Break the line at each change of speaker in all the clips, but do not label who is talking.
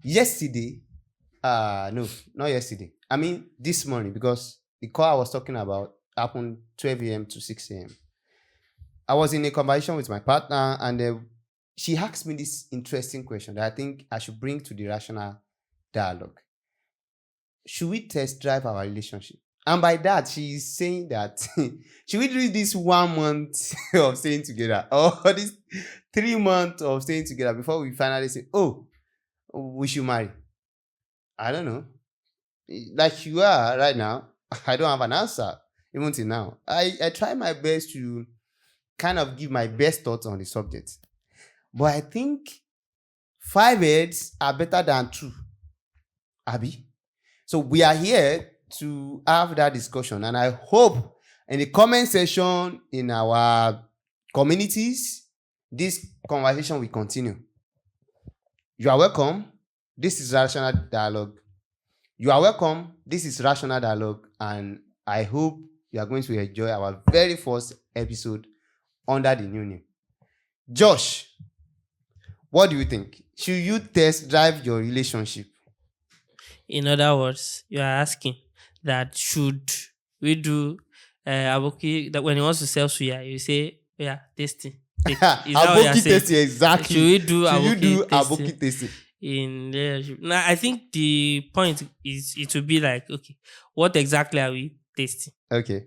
Yesterday, no, not yesterday. I mean this morning, because the call I was talking about happened 12 a.m. to 6 a.m. I was in a conversation with my partner, and she asked me this interesting question that I think I should bring to the rational dialogue. Should we test drive our relationship? And by that, she is saying that should we do this 1 month of staying together, or this 3 months of staying together before we finally say, oh, we should marry? I don't know. Like you are right now, I don't have an answer even till now. I try my best to kind of give my best thoughts on the subject. But I think 5 heads are better than 2. Abby. So we are here to have that discussion. And I hope in the comment section in our communities, this conversation will continue. You are welcome. This is Rational Dialogue. You are welcome. This is Rational Dialogue. And I hope you are going to enjoy our very first episode under the new name. Josh, what do you think? Should you test drive your relationship?
In other words, you are asking that should we do aboki, that when he wants to sell suya, you say, yeah, tasting. Is that what you are
Aboki
saying?
tasting, exactly.
Should we do
Should you do
aboki
aboki tasting?
in relationship? Now, I think the point is it will be like, okay, what exactly are we tasting?
Okay.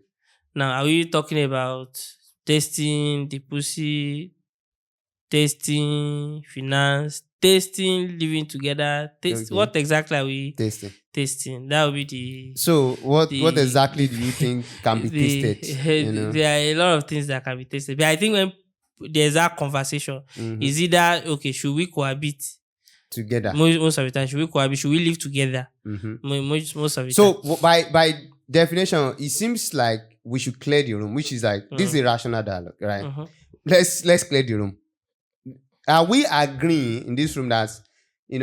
Now, are we talking about tasting the pussy, tasting finance, tasting living together?
Okay.
What exactly are we
Tasting.
That would be the.
So what exactly do you think can be tasted?
There are a lot of things that can be tasted. But I think when there's that conversation, is either, okay, should we cohabit
together?
Most of the time, should we cohabit? Should we live together? Most of the time.
So by definition, it seems like we should clear the room, which is like, this is a rational dialogue, right? Let's clear the room. Are we agreeing in this room that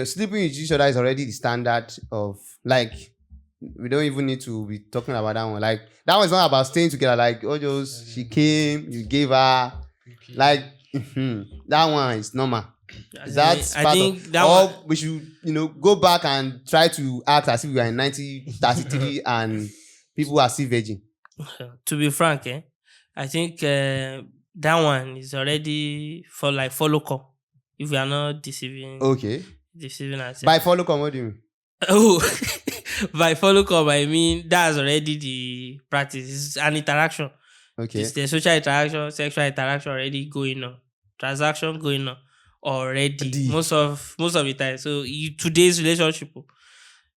sleeping with each other is already the standard of, like, we don't even need to be talking about that one. Like, that one's not about staying together. Like, she came, you gave her, like, that one is normal. That's
I
part
think
of,
that
or
one,
we should go back and try to act as if we are in 1933 and people are still virgin.
To be frank, I think that one is already for like follow call. If we are not deceiving ourselves.
By follow come, what do you mean?
Oh, by follow come, I mean that's already the practice. It's an interaction.
Okay.
It's the social interaction, sexual interaction already going on, transaction going on already. Most of the time. So today's relationship,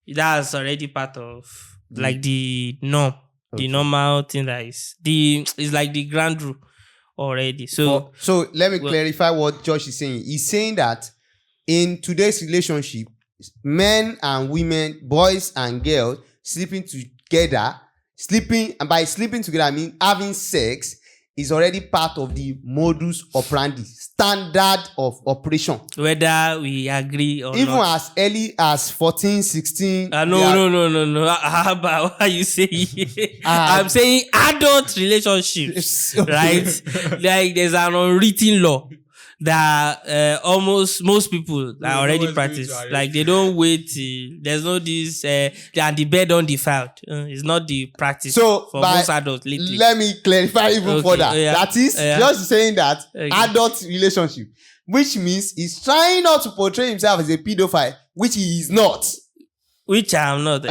that's already part of like the norm, the normal thing that is like the grand rule already. So
let me clarify what Josh is saying. He's saying that in today's relationship, men and women, boys and girls sleeping together, and by sleeping together I mean having sex, is already part of the modus operandi, standard of operation.
Whether we agree or
even
not.
as early as 14, 16.
No. How about what you say? I'm saying adult relationships, right? Like there's an unwritten law that almost most people are already practice. Like they don't wait till there's no this and the bed undefiled. It's not the practice for most adults lately.
Let me clarify even further. That is just saying that adult relationship, which means he's trying not to portray himself as a pedophile, which he is not.
Which I am not.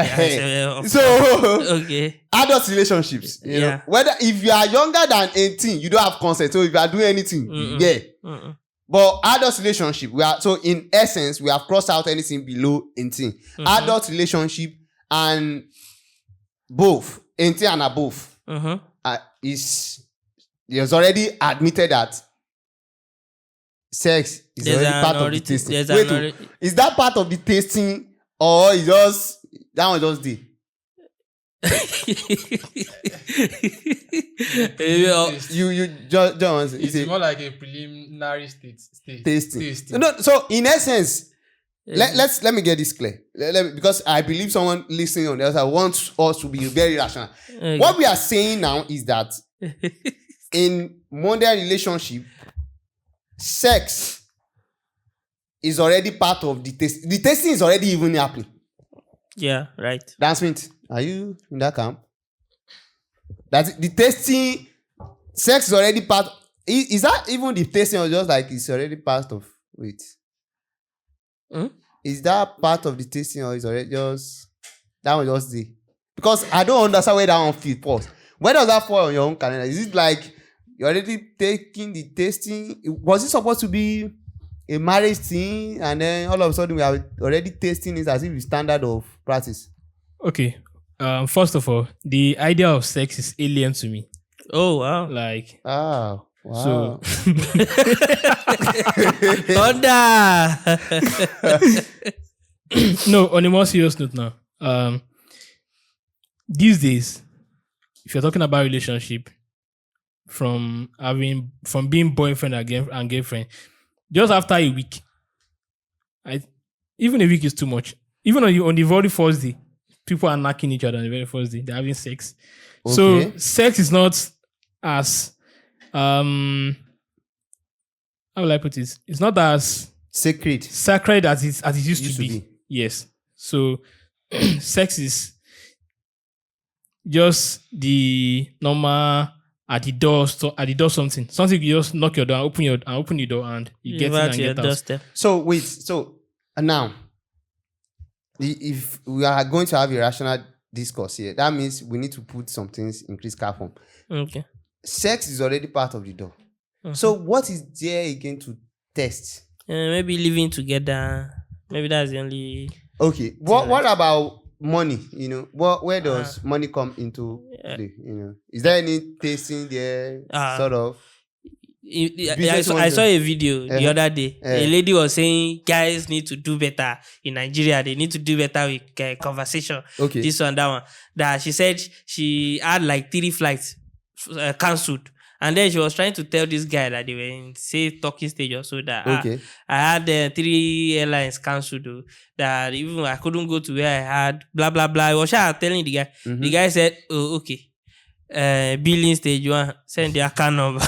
Adult relationships, you know, whether if you are younger than 18, you don't have consent. So if you are doing anything, But adult relationship, in essence, we have crossed out anything below 18. Adult relationship and both 18 and above is already admitted that sex is already part of the tasting. Is that part of the tasting? Or is just that one just did? you just
it's more like a preliminary state
tasting. No, so in essence, let me get this clear. Because I believe someone listening on the other side wants us to be very rational. Okay. What we are saying now is that in modern relationship, sex is already part of the taste. The tasting is already even happening.
Yeah, right.
Dan Smith, are you in that camp? That the tasting, sex is already part. Is that even the tasting or just like it's already part of? Wait. Is that part of the tasting or is already just that one just the? Because I don't understand where that one falls. Where does that fall on your own calendar? Is it like you're already taking the tasting? Was it supposed to be a marriage thing and then all of a sudden we are already tasting it as if it's standard of practice?
Okay. First of all, the idea of sex is alien to me.
Oh wow.
Like
Wow.
so
Thunder.
no, on a more serious note now. These days, if you're talking about relationship, from being boyfriend and girlfriend, just after a week, even a week is too much. Even on the very first day, people are knocking each other on the very first day. They're having sex.
Okay.
So sex is not as how will I put it? It's not as
Sacred.
as it used to be. Yes. So sex is just the normal at the door something you just knock your door, open the door and you get in and get out.
Doorstep.
So wait, so now if we are going to have a rational discourse here, that means we need to put some things in critical form.
Okay.
Sex is already part of the door. So what is there again to test?
Maybe living together. Maybe that's the only.
Okay. What about money? You know, where does money come into play? You know, is there any tasting there? Sort of.
I saw a video the other day. A lady was saying guys need to do better in Nigeria. They need to do better with conversation.
Okay.
This one, that one. That she said she had like 3 flights cancelled. And then she was trying to tell this guy that they were in, say, talking stage or so that I had 3 airlines cancelled. That even I couldn't go to where I had blah, blah, blah. I was telling the guy. The guy said, oh, okay. Billing stage 1, send the account number.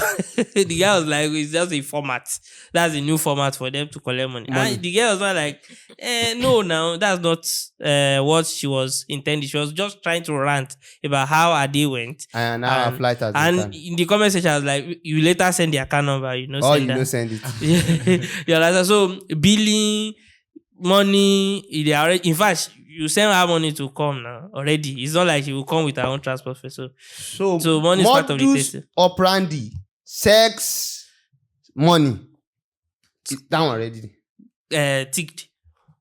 The guy was like, it's just a format. That's a new format for them to collect money. And the girl was not like, no, that's not what she was intending. She was just trying to rant about how her day went.
And now her flight has been
And in the comment section, I was like, you later send the account number,
send it.
Yeah, like, so billing, money, they already, in fact, you send her money to come now already. It's not like she will come with her own transport fare. So money is part of the test.
Operandi, sex, money. It's down already.
Ticked.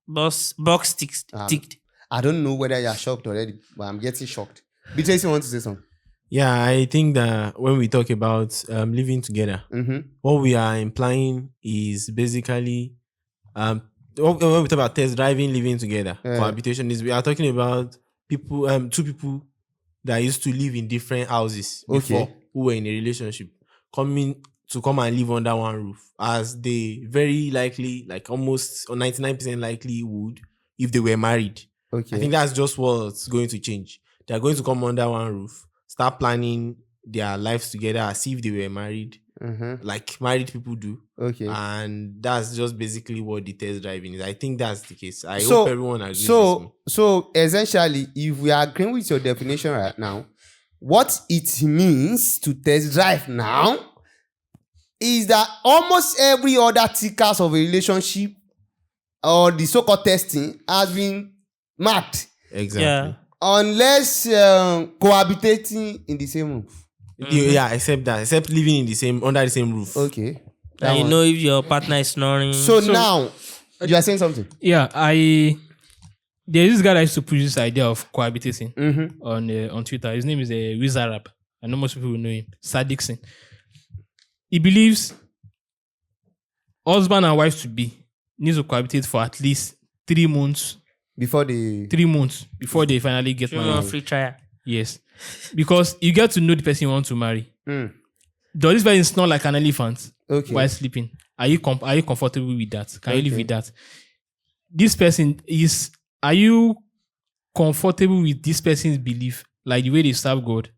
Box ticked.
I don't know whether you're shocked already, but I'm getting shocked. BJC wants to say something.
Yeah, I think that when we talk about living together, what we are implying is basically when we talk about test driving, living together, cohabitation, is we are talking about people, 2 people that used to live in different houses before, who were in a relationship, come and live under one roof, as they very likely, like almost 99% likely would if they were married. I think that's just what's going to change. They are going to come under one roof, start planning their lives together as if they were married, like married people do. And that's just basically what the test driving is. I think that's the case. I hope everyone agrees with me.
So essentially, if we are agreeing with your definition right now, what it means to test drive now is that almost every other tickers of a relationship or the so-called testing has been marked.
Exactly.
Yeah.
Unless cohabitating in the same roof.
Yeah, except living in under the same roof.
Okay.
And you know if your partner is snoring.
So now, you are saying something?
Yeah, there's this guy that used to push this idea of cohabitating on Twitter. His name is Wizarab. I know most people will know him. Sir Dixon. He believes husband and wife to be need to cohabitate for at least 3 months.
Before
they finally get married.
Free trial.
Yes. Because you get to know the person you want to marry. Does this person snore like an elephant while sleeping? Are you comfortable with that? Can you live with that? This person are you comfortable with this person's belief, like the way they serve God?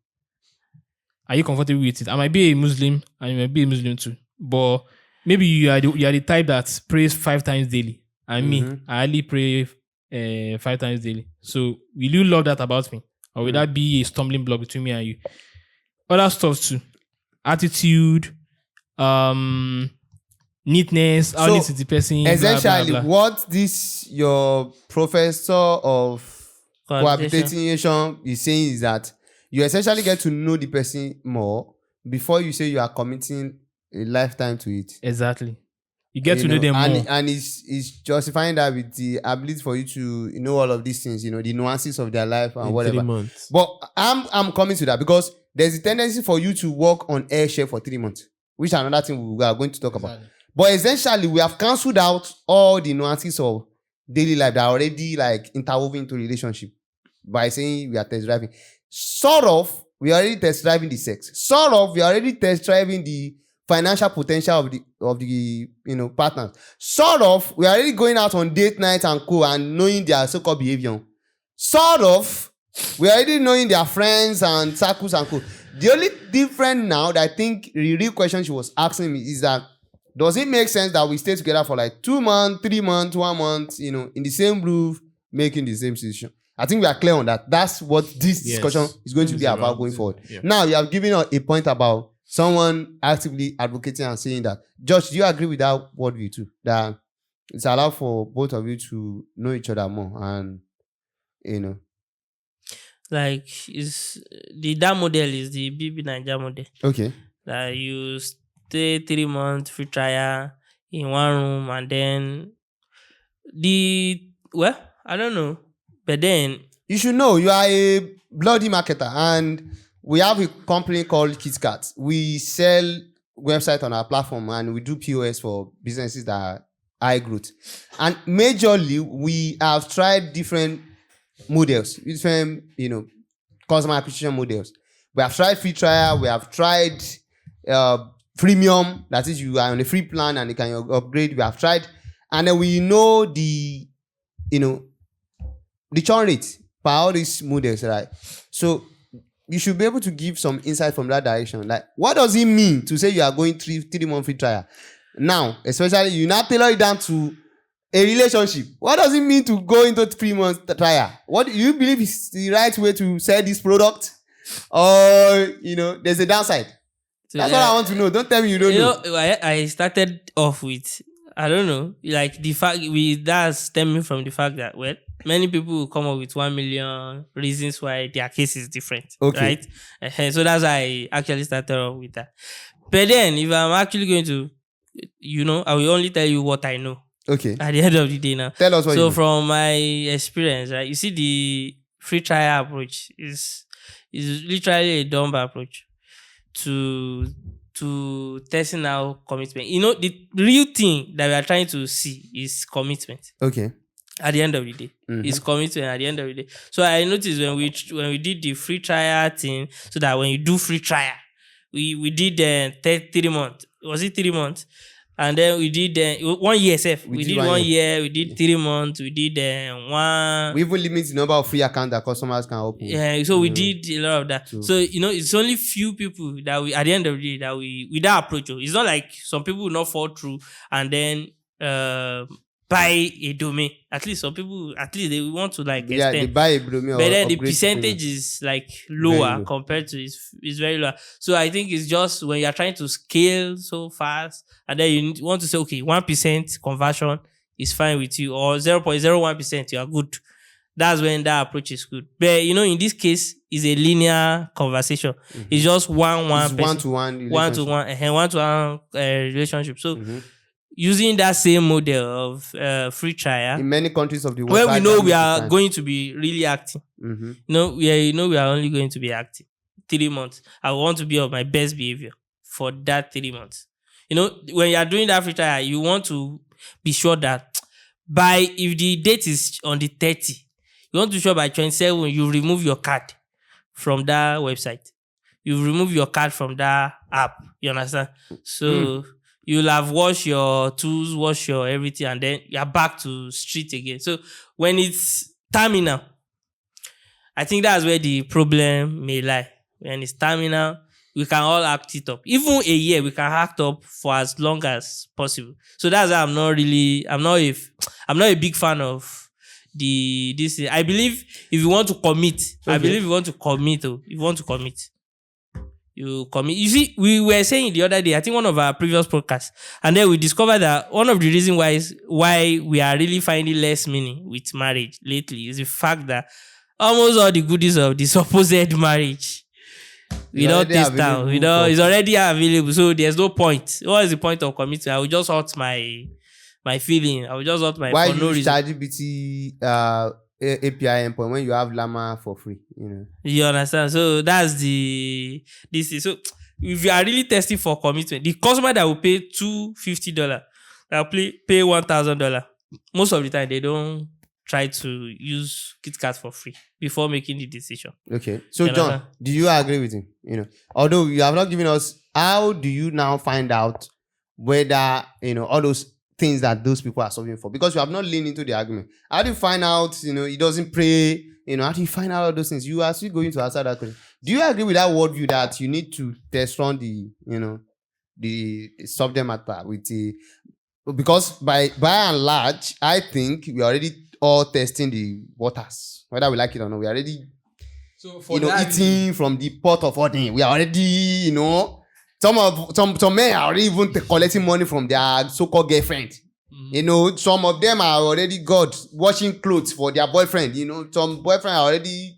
Are you comfortable with it? I might be a Muslim and you might be a Muslim too. But maybe you are the type that prays 5 times daily, and me, I only pray 5 times daily. So will you love that about me, or will that be a stumbling block between me and you? Other stuff too, attitude, neatness, how neat is the person.
Essentially,
blah, blah, blah.
what this your professor of cohabitation is saying is that you essentially get to know the person more before you say you are committing a lifetime to it.
Exactly. You get to know them more.
And it's justifying that with the ability for you to know all of these things, the nuances of their life and whatever.
3 months.
But I'm coming to that because there's a tendency for you to work on airshare for 3 months, which is another thing we are going to talk about. But essentially, we have cancelled out all the nuances of daily life that are already like interwoven into relationship by saying we are test driving. Sort of, we are already test driving the sex. Sort of, we are already test driving the financial potential of the partners. Sort of, we are already going out on date nights and and knowing their so-called behavior. Sort of, we are already knowing their friends and circles and The only difference now that I think the real question she was asking me is that does it make sense that we stay together for like 2 months, 3 months, 1 month, in the same roof, making the same decision? I think we are clear on that. That's what this discussion is going to be about going forward. Yeah. Now, you have given us a point about someone actively advocating and saying that. Josh, do you agree with that worldview too? That it's allowed for both of you to know each other more and,
Like, that model is the BB Niger model.
Okay.
That you stay 3 months free trial in one room, and then I don't know, but then
you should know you are a bloody marketer, and we have a company called KitKat. We sell website on our platform, and we do POS for businesses that are high growth. And majorly, we have tried different models, different customer acquisition models. We have tried free trial. We have tried premium, that is, you are on a free plan and you can upgrade. We have tried, and then we know the churn rate for all these models, right? So you should be able to give some insight from that direction. Like, what does it mean to say you are going 3 month free trial? Now, especially you now tailor it down to a relationship. What does it mean to go into 3 months trial? What do you believe is the right way to sell this product? Or, there's a downside? So, that's what I want to know. Don't tell me you don't know.
I started off with, I don't know, like the fact that's stemming from the fact that, many people will come up with 1 million reasons why their case is different. Okay. Right? So that's why I actually started off with that. But then, if I'm actually going to, I will only tell you what I know.
Okay.
At the end of the day now.
Tell us what you know.
So from my experience, right, you see the free trial approach is literally a dumb approach to testing out commitment. The real thing that we are trying to see is commitment.
Okay.
At the end of the day, it's commitment at the end of the day. So I noticed when we did the free trial thing, so that when you do free trial, we did 3 months. Was it 3 months? And then we did 1 year, Seth. We did 1 year. We did 3 months. We did 1.
We even limit the number of free accounts that customers can open.
Yeah, so we did a lot of that. So it's only few people that we, at the end of the day, that we with that approach. It's not like some people will not fall through and then buy a domain. At least some people, they want to like extend.
They buy a domain.
But then the percentage is like lower compared to it's very low. So I think it's just when you're trying to scale so fast, and then you want to say, okay, 1% conversion is fine with you, or 0.01%, you are good. That's when that approach is good. But in this case, it's a linear conversation. It's just one-to-one relationship. So using that same model of free trial
in many countries of the world,
where we know we are going to be really active. We are only going to be active 3 months. I want to be of my best behavior for that 3 months. When you are doing that free trial, you want to be sure that if the date is on the 30, you want to be sure by 27 you remove your card from that website. You remove your card from that app. You understand? So you'll have washed your tools, washed your everything, and then you're back to street again. So when it's terminal, I think that's where the problem may lie. When it's terminal, we can all act it up. Even a year, we can act up for as long as possible. So that's why I'm not a big fan of this. I believe if you want to commit, you commit. You see, we were saying the other day, I think one of our previous podcasts, and then we discovered that one of the reasons why we are really finding less meaning with marriage lately is the fact that almost all the goodies of the supposed marriage we don't taste down. It's already available, so there's no point. What is the point of committing? I will just hurt my feeling. I will just hurt my.
Why
for no
use
reason.
ChatGPT API endpoint when you have Llama for free?
You understand? So that's this is so. If you are really testing for commitment, the customer that will pay $250, that will pay $1,000. Most of the time, they don't try to use KitKat for free before making the decision.
Okay. So John, do you agree with him? Although you have not given us, how do you now find out whether all those things that those people are solving for? Because you have not leaned into the argument. How do you find out, he doesn't pray? How do you find out all those things? You are still going to answer that question. Do you agree with that worldview that you need to test run the subject matter with the, because by and large, I think we are already all testing the waters, whether we like it or not. We are already, eating from the pot of ordering. We are already, some men are already even collecting money from their so-called girlfriend. Mm-hmm. Some of them are already washing clothes for their boyfriend. Some boyfriend are already.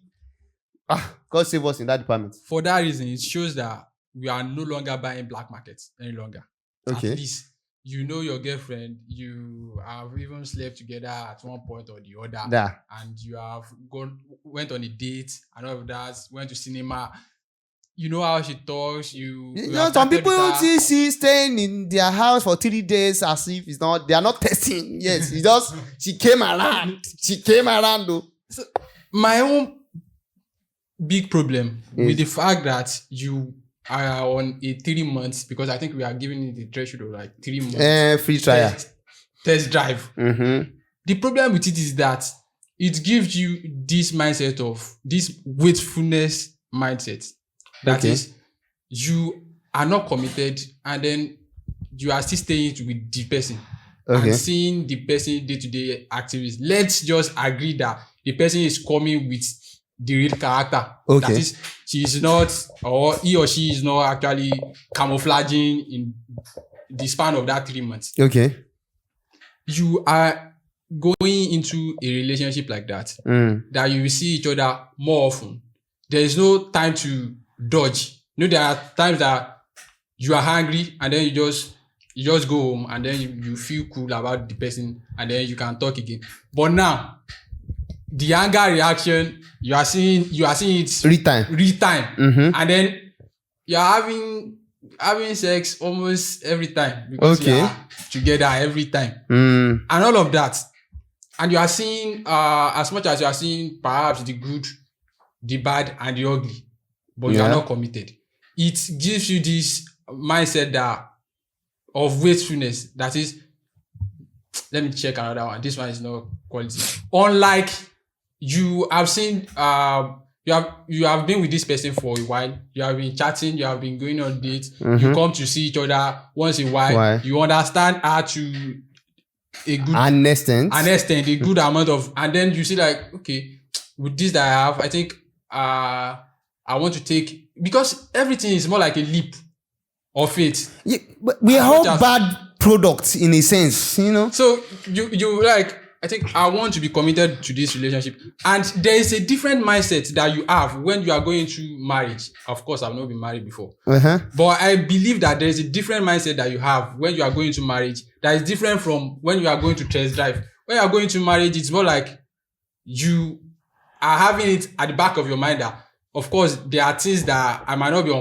God save us in that department.
For that reason, it shows that we are no longer buying black markets any longer.
Okay.
At least your girlfriend, you have even slept together at one point or the other.
Yeah.
And you have went on a date and all of that, went to cinema. You know how she talks.
Some people see staying in their house for 3 days as if they are not testing. Yes, she came around. She came around though.
So my own big problem with the fact that you are on a 3 months, because I think we are giving it the threshold of like 3 months
free trial
test drive.
Mm-hmm.
The problem with it is that it gives you this mindset of this wastefulness mindset. That is, you are not committed, and then you are still staying with the person and seeing the person day-to-day activities. Let's just agree that the person is coming with the real character.
Okay.
That is, she is not, or he or she is not actually camouflaging in the span of that 3 months.
Okay.
You are going into a relationship like that, that you will see each other more often. There is no time to dodge. There are times that you are hungry and then you just go home and then you feel cool about the person and then you can talk again. But now, the anger reaction, you are seeing it
real time. Mm-hmm.
And then you are having sex almost every time because you are together every time. And all of that. And you are seeing as much as you are seeing perhaps the good, the bad, and the ugly. But you are not committed. It gives you this mindset of wastefulness. That is, let me check another one. This one is not quality. Unlike you have seen, you have been with this person for a while. You have been chatting. You have been going on dates. Mm-hmm. You come to see each other once in a while. Why? You understand how to a good understand a good amount of, and then you see like, okay, with this that I have, I think I want to take, because everything is more like a leap of faith.
Yeah, but we are all bad products in a sense,
So you like, I think I want to be committed to this relationship, and there is a different mindset that you have when you are going into marriage. Of course, I've not been married before, but I believe that there is a different mindset that you have when you are going into marriage that is different from when you are going to test drive. When you are going to marriage, it's more like you are having it at the back of your mind that, of course, there are things that I might be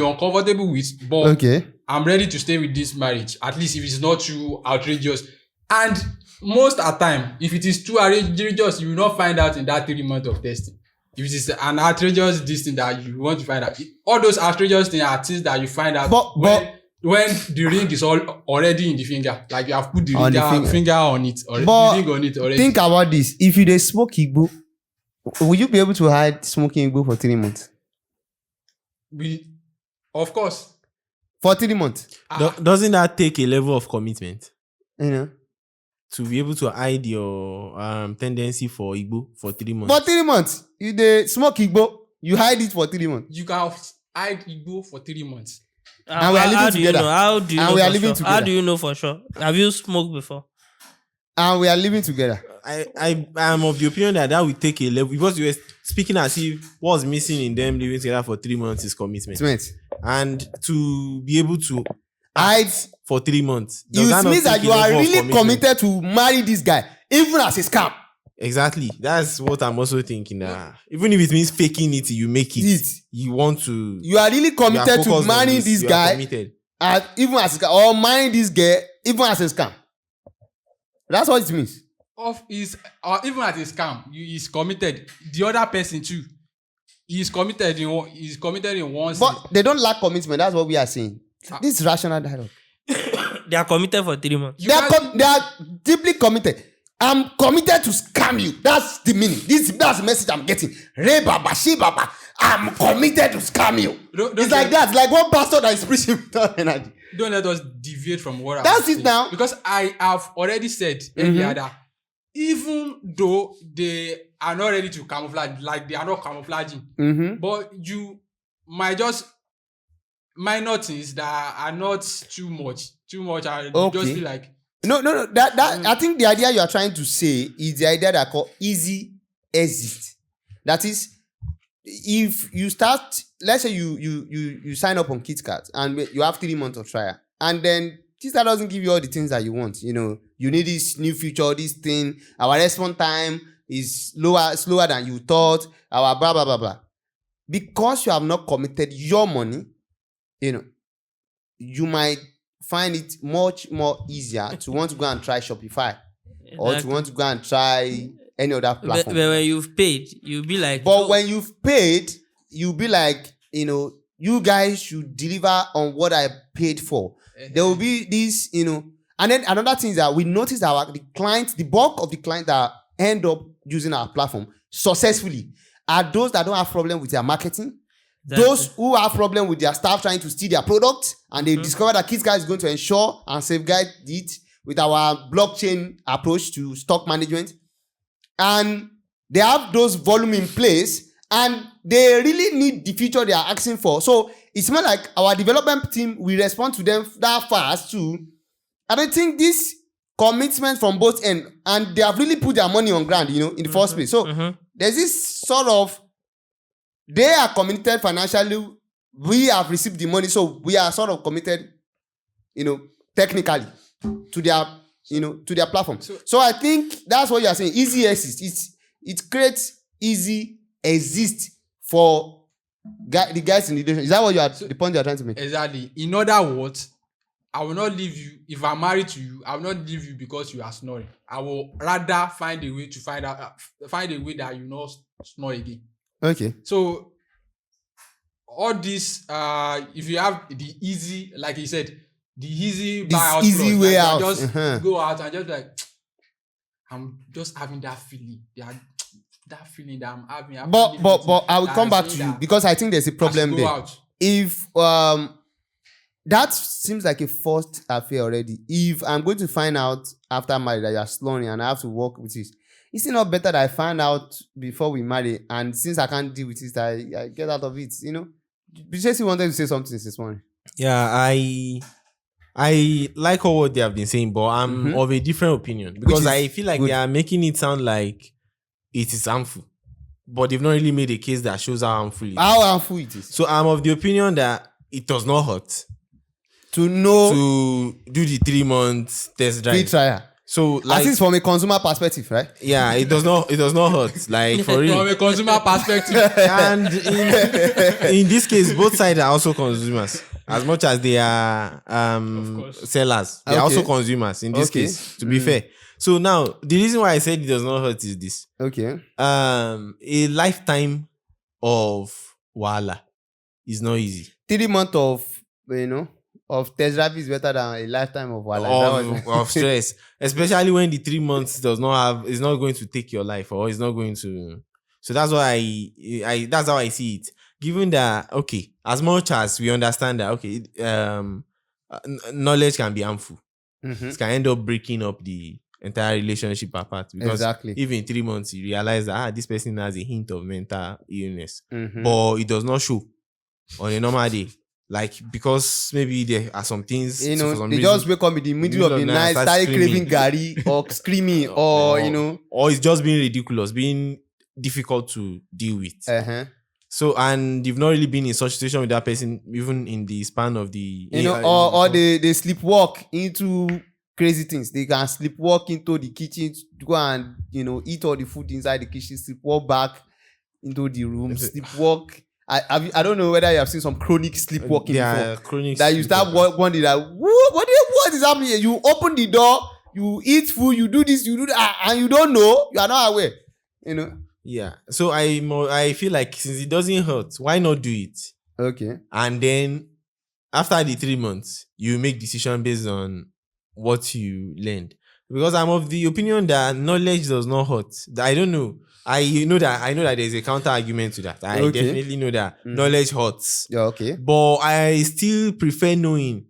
uncomfortable with, but I'm ready to stay with this marriage, at least if it's not too outrageous. And most of the time, if it is too outrageous, you will not find out in that 3 months of testing. If it is an outrageous thing that you want to find out, all those outrageous things are things that you find out when the ring is already in the finger. Like you have put the finger on it already. The ring on it already.
Think about this. If you dey smoke igbo, will you be able to hide smoking igbo for 3 months?
Of course.
For 3 months.
Doesn't that take a level of commitment?
You know.
To be able to hide your tendency for Igbo for 3 months.
For 3 months. You dey smoke Igbo, you hide it for 3 months.
You can hide Igbo for 3 months.
And we are living together.
How do you
And
know
we are
for
living
sure?
together.
How do you know for sure? Have you smoked before?
And we are living together.
I am of the opinion that will take a level, because you were speaking as if what's missing in them living together for 3 months is commitment. And to be able to
hide
for 3 months.
You means that you are really committed to marry this guy, even as a scam.
Exactly. That's what I'm also thinking. Even if it means faking it, you make it. You want to.
You are really committed to marrying this guy, even as a scam, or marrying this girl, even as a scam. That's what it means.
Even as a scam, he is committed. The other person too, he is committed in one.
But they don't lack commitment. That's what we are saying. This is rational dialogue.
They are committed for 3 months.
They are deeply committed. I'm committed to scam you. That's the meaning. That's the message I'm getting. Re baba, she baba. I'm committed to scam you. It's like that. It's like one pastor that is preaching without energy.
Don't let us deviate from what
that's it now.
Because I have already said earlier that even though they are not ready to camouflage, like they are not camouflaging, but you might just minor things that are not too much. Just be like,
no. That I think the idea you are trying to say is the idea that I call easy exit. That is, if you start, let's say you sign up on KitKat and you have 3 months of trial, and then KitKat doesn't give you all the things that you want. You know, you need this new feature, this thing. Our response time is slower than you thought. Our blah blah blah blah. Because you have not committed your money, you know, you might find it much more easier to want to go and try Shopify, or to want to go and try any other platform.
But when you've paid, you'll be like.
But when you've paid, you'll be like, you know, you guys should deliver on what I paid for. There will be this, you know, and then another thing is that we notice that the bulk of the clients that end up using our platform successfully are those that don't have problem with their marketing. Exactly. Those who have problem with their staff trying to steal their product, and they discover that KitKat is going to ensure and safeguard it with our blockchain approach to stock management. And they have those volume in place, and they really need the feature they are asking for. So it's more like our development team will respond to them that fast too. I don't think this commitment from both ends, and they have really put their money on ground, you know, in the first place. So there's this sort of, they are committed financially. We have received the money, so we are sort of committed, you know, technically to their, you know, to their platform. So I think that's what you are saying. Easy exist. It creates easy exist for the guys in the relationship. Is that what you are? The point you are trying to make?
Exactly. In other words, I will not leave you. If I'm married to you, I will not leave you because you are snoring. I will rather find a way that you not snore again.
Okay.
So all this, if you have the easy, like he said, the easy buyout,
easy way out,
just go out and just like, I'm just having that feeling. That feeling that I'm having.
But I will come back to you because I think there's a problem there.
Out.
If that seems like a forced affair already. If I'm going to find out after marriage that you are snoring and I have to work with it, is it not better that I find out before we marry? And since I can't deal with it, I get out of it, you know? Jesse wanted to say something this morning.
Yeah, I like all what they have been saying, but I'm of a different opinion because I feel like they are making it sound like it is harmful, but they've not really made a case that shows how harmful it is.
How harmful it is.
So I'm of the opinion that it does not hurt
to know
to do the 3 months test drive.
Free trial.
So like,
at least from a consumer perspective, right?
Yeah, it does not hurt. Like for real.
From a consumer perspective.
And in this case, both sides are also consumers. As much as they are sellers, they are also consumers in this case, to be fair. So now, the reason why I said it does not hurt is this.
Okay.
A lifetime of wahala is not easy.
3 months of, you know, of test drive is better than a lifetime of wahala.
Of stress. Especially when the 3 months is not going to take your life, or it's not going to. So that's why that's how I see it. given that, okay, as much as we understand that, okay, knowledge can be harmful. It can end up breaking up the entire relationship apart. Because if in 3 months you realize that this person has a hint of mental illness, but it does not show on a normal day. Like, because maybe there are some things,
you
so
know,
for some
they
reason,
just wake up in the middle of the night, start craving gari or screaming, or you know,
or it's just being ridiculous, being difficult to deal with. So, and you've not really been in such a situation with that person, even in the span of the,
you know, or they sleepwalk into crazy things. They can sleepwalk into the kitchen to go and, you know, eat all the food inside the kitchen, sleepwalk back into the room, sleepwalk. I don't know whether you have seen some chronic sleepwalking before.
Chronic
that you start wondering that what is happening here? You open the door, you eat food, you do this, you do that, and you don't know, you are not aware. You know.
Yeah. So I feel like since it doesn't hurt, why not do it?
Okay.
And then after the 3 months, you make decision based on what you learned. Because I'm of the opinion that knowledge does not hurt. I don't know. I know that there's a counter argument to that. I definitely know that knowledge hurts.
Yeah, okay.
But I still prefer knowing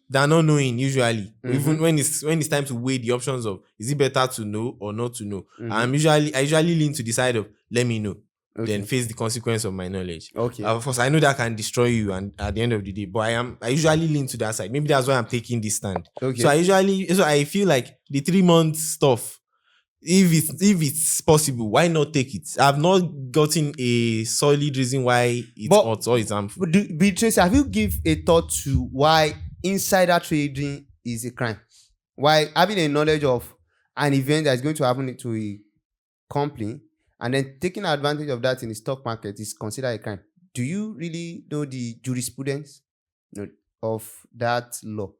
than not knowing usually. Even when it's time to weigh the options of is it better to know or not to know. I usually lean to the side of let me know. Then face the consequence of my knowledge.
Okay.
Of course, I know that can destroy you and at the end of the day, but I usually lean to that side. Maybe that's why I'm taking this stand.
Okay.
So I feel like the 3 months stuff, if it's possible, why not take it? I've not gotten a solid reason why it's hot or it's harmful.
But Tracy, have you give a thought to why insider trading is a crime? Why having a knowledge of an event that is going to happen to a company and then taking advantage of that in the stock market is considered a crime? Do you really know the jurisprudence, you know, of that law?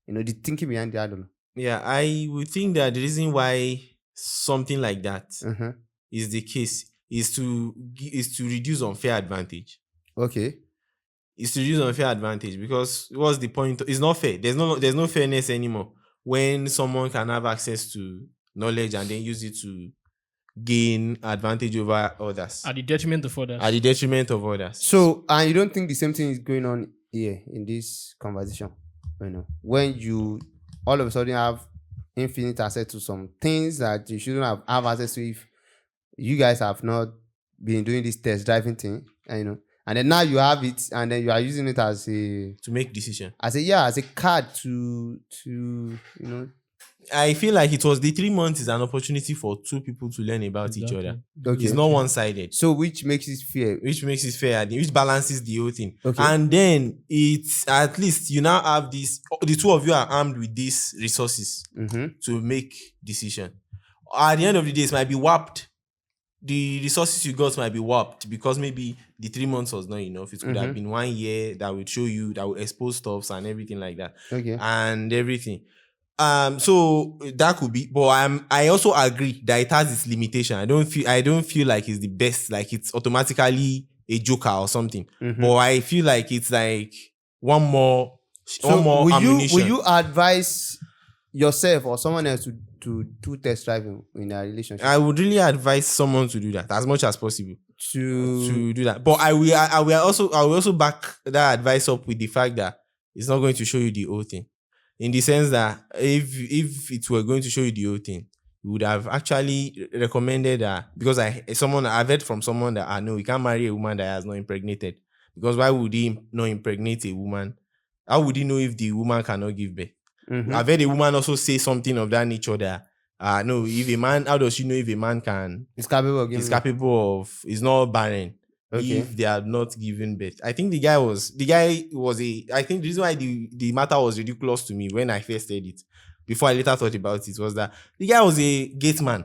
You know, the thinking behind that law.
Yeah, I would think that the reason why something like that is the case is to reduce unfair advantage.
Okay.
It's to reduce unfair advantage because what's the point? It's not fair. There's no fairness anymore when someone can have access to knowledge and then use it to gain advantage over others.
At the detriment of others.
So, and you don't think the same thing is going on here in this conversation? You know, when you all of a sudden have infinite access to some things that you shouldn't have access to if you guys have not been doing this test driving thing, you know, and then now you have it and then you are using it as a
to make decision.
As a card to you know.
I feel like it was the 3 months is an opportunity for two people to learn about each other. Okay. It's not one-sided.
So which makes it fair?
Which balances the whole thing.
Okay.
And then it's at least you now have this, the two of you are armed with these resources to make decision. At the end of the day, it might be warped. The resources you got might be warped because maybe the 3 months was not enough. It could have been 1 year that would show you, that would expose stuffs and everything like that.
Okay.
And everything. So that could be, but I also agree that it has its limitation. I don't feel like it's the best, like it's automatically a joker or something. But I feel like it's like one more ammunition.
Will you advise yourself or someone else to do test driving in a relationship?
I would really advise someone to do that as much as possible. To do that. But I will also back that advice up with the fact that it's not going to show you the whole thing. In the sense that if it were going to show you the whole thing, we would have actually recommended that, because I've heard from someone that I know we can't marry a woman that has not impregnated. Because why would he not impregnate a woman? How would he know if the woman cannot give birth? I've heard a woman also say something of that nature that no, if a man, how does she know if a man is not barren? Okay. If they are not giving birth. I think the guy was I think the reason why the matter was ridiculous to me when I first heard it, before I later thought about it, was that the guy was a gate man.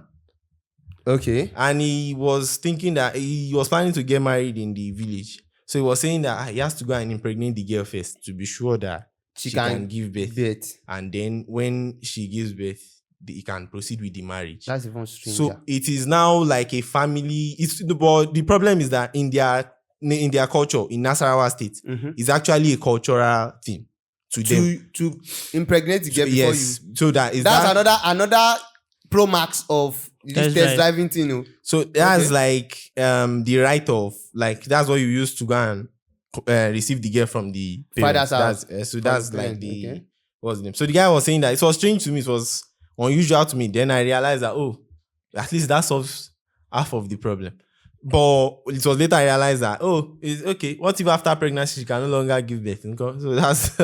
Okay.
And he was thinking that he was planning to get married in the village. So he was saying that he has to go and impregnate the girl first to be sure that she can give birth. And then when she gives birth, he can proceed with the marriage.
That's even strange.
So it is now like a family. But the problem is that in their culture, in Nasarawa State, it's actually a cultural thing
to impregnate the girl before you.
So that's
another pro max of this test driving thing. No.
So that's like the right of, like, that's what you use to go and receive the girl from the parents. That's like the what's the name? So the guy was saying that it was strange to me. It was unusual to me. Then I realized that at least that solves half of the problem. But it was later I realized that it's okay. What if after pregnancy she can no longer give birth? So that's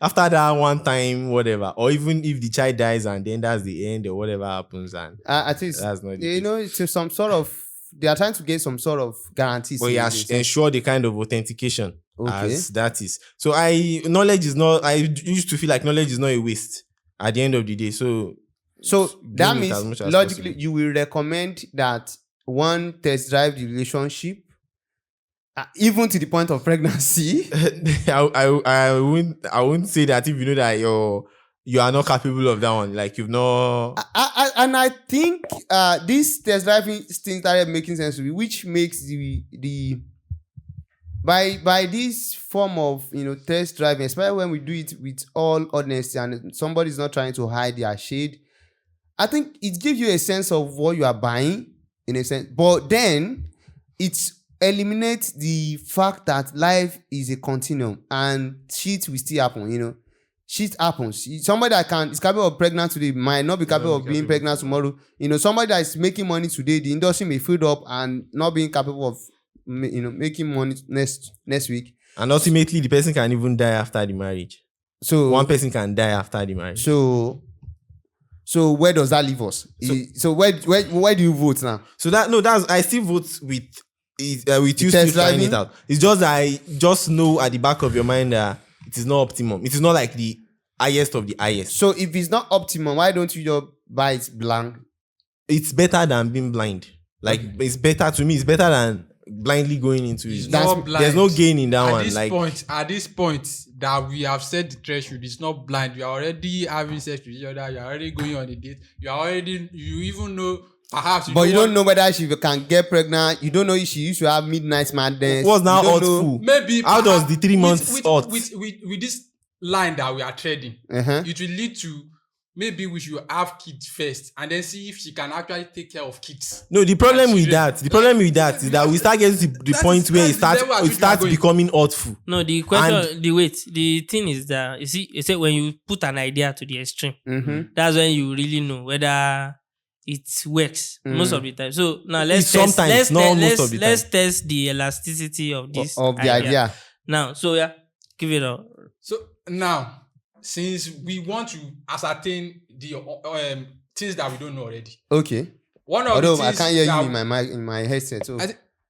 after that one time, whatever. Or even if the child dies and then that's the end or whatever happens, and
at least that's not it's some sort of, they are trying to get some sort of guarantees.
But ensure the kind of authentication as that is. So knowledge is not. I used to feel like knowledge is not a waste at the end of the day. So
that means logically you will recommend that one test drive the relationship, even to the point of pregnancy.
I wouldn't say that if you know that you are not capable of that one. Like you've not.
And I think this test driving thing started making sense to me, which makes the by this form of test driving, especially when we do it with all honesty and somebody's not trying to hide their shade. I think it gives you a sense of what you are buying. In a sense, but then it eliminates the fact that life is a continuum and shit will still happen. Shit happens. Somebody that is capable of pregnant today might not be capable of being pregnant tomorrow. Somebody that is making money today, the industry may fill up and not being capable of making money next week.
And ultimately, the person can even die after the marriage. So one person can die after the marriage.
So where does that leave us? So where do you vote now?
So that's I still vote with you still trying it out. It's just I just know at the back of your mind that it is not optimum. It is not like the highest of the highest.
So if it's not optimum, why don't you just buy it blank?
It's better than being blind. Like it's better to me. It's better than blindly going into it. There's no gain in that one.
At this point that we have set the threshold, it's not blind. You are already having sex with each other. You are already going on a date. You even know perhaps.
But you don't know whether she can get pregnant. You don't know if she used to have midnight madness.
What's now hurtful?
Maybe
how does the 3 months
with this line that we are treading, it will lead to. Maybe we should have kids first and then see if she can actually take care of kids.
No, the problem with that is that we start getting to the point where it starts becoming hurtful.
No, the question, the thing is that you see when you put an idea to the extreme, that's when you really know whether it works most of the time. So now let's test the elasticity of this
the idea.
Now, so give it up.
So now, since we want to ascertain the things that we don't know already.
Okay. I can't hear you in my headset. So.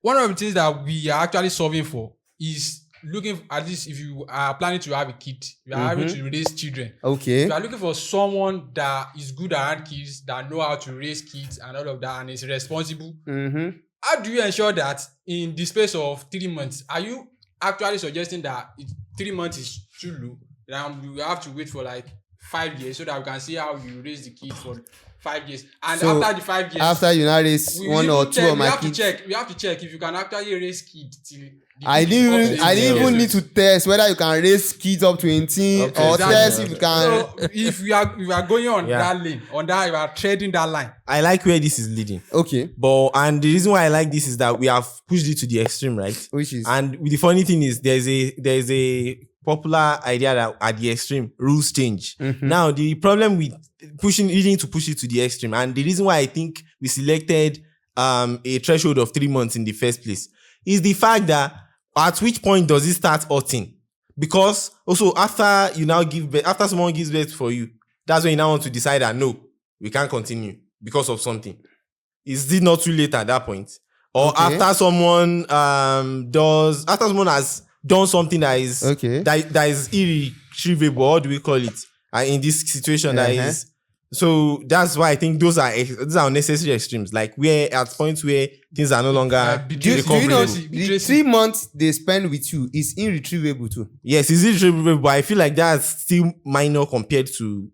One of the things that we are actually solving for is looking, at least if you are planning to have a kid, you are having to raise children.
Okay.
You are looking for someone that is good around kids, that know how to raise kids and all of that, and is responsible. How do you ensure that in the space of 3 months, are you actually suggesting that 3 months is too low? You have to wait for like 5 years so that we can see how you raise the kid for 5 years. And so after the 5 years,
after you now raise one or two of my kids,
we have to check if you can actually raise kids till.
I didn't even need to test whether you can raise kids up to 18 or test if you can.
So if we are going on that lane, you are treading that line.
I like where this is leading.
Okay.
And the reason why I like this is that we have pushed it to the extreme, right?
Which is,
and the funny thing is there's a popular idea that at the extreme rules change. Now the problem with needing to push it to the extreme, and the reason why I think we selected a threshold of 3 months in the first place is the fact that at which point does it start hurting? Because also after you now give birth, after someone gives birth for you, that's when you now want to decide that no, we can't continue because of something. Is it not too late at that point? Or after someone has done something that is that is irretrievable, how do we call it? In this situation that is. So that's why I think those are unnecessary extremes. Like we're at points where things are no longer
do you know the 3 months they spend with you is irretrievable too?
Yes, it's irretrievable, but I feel like that's still minor compared to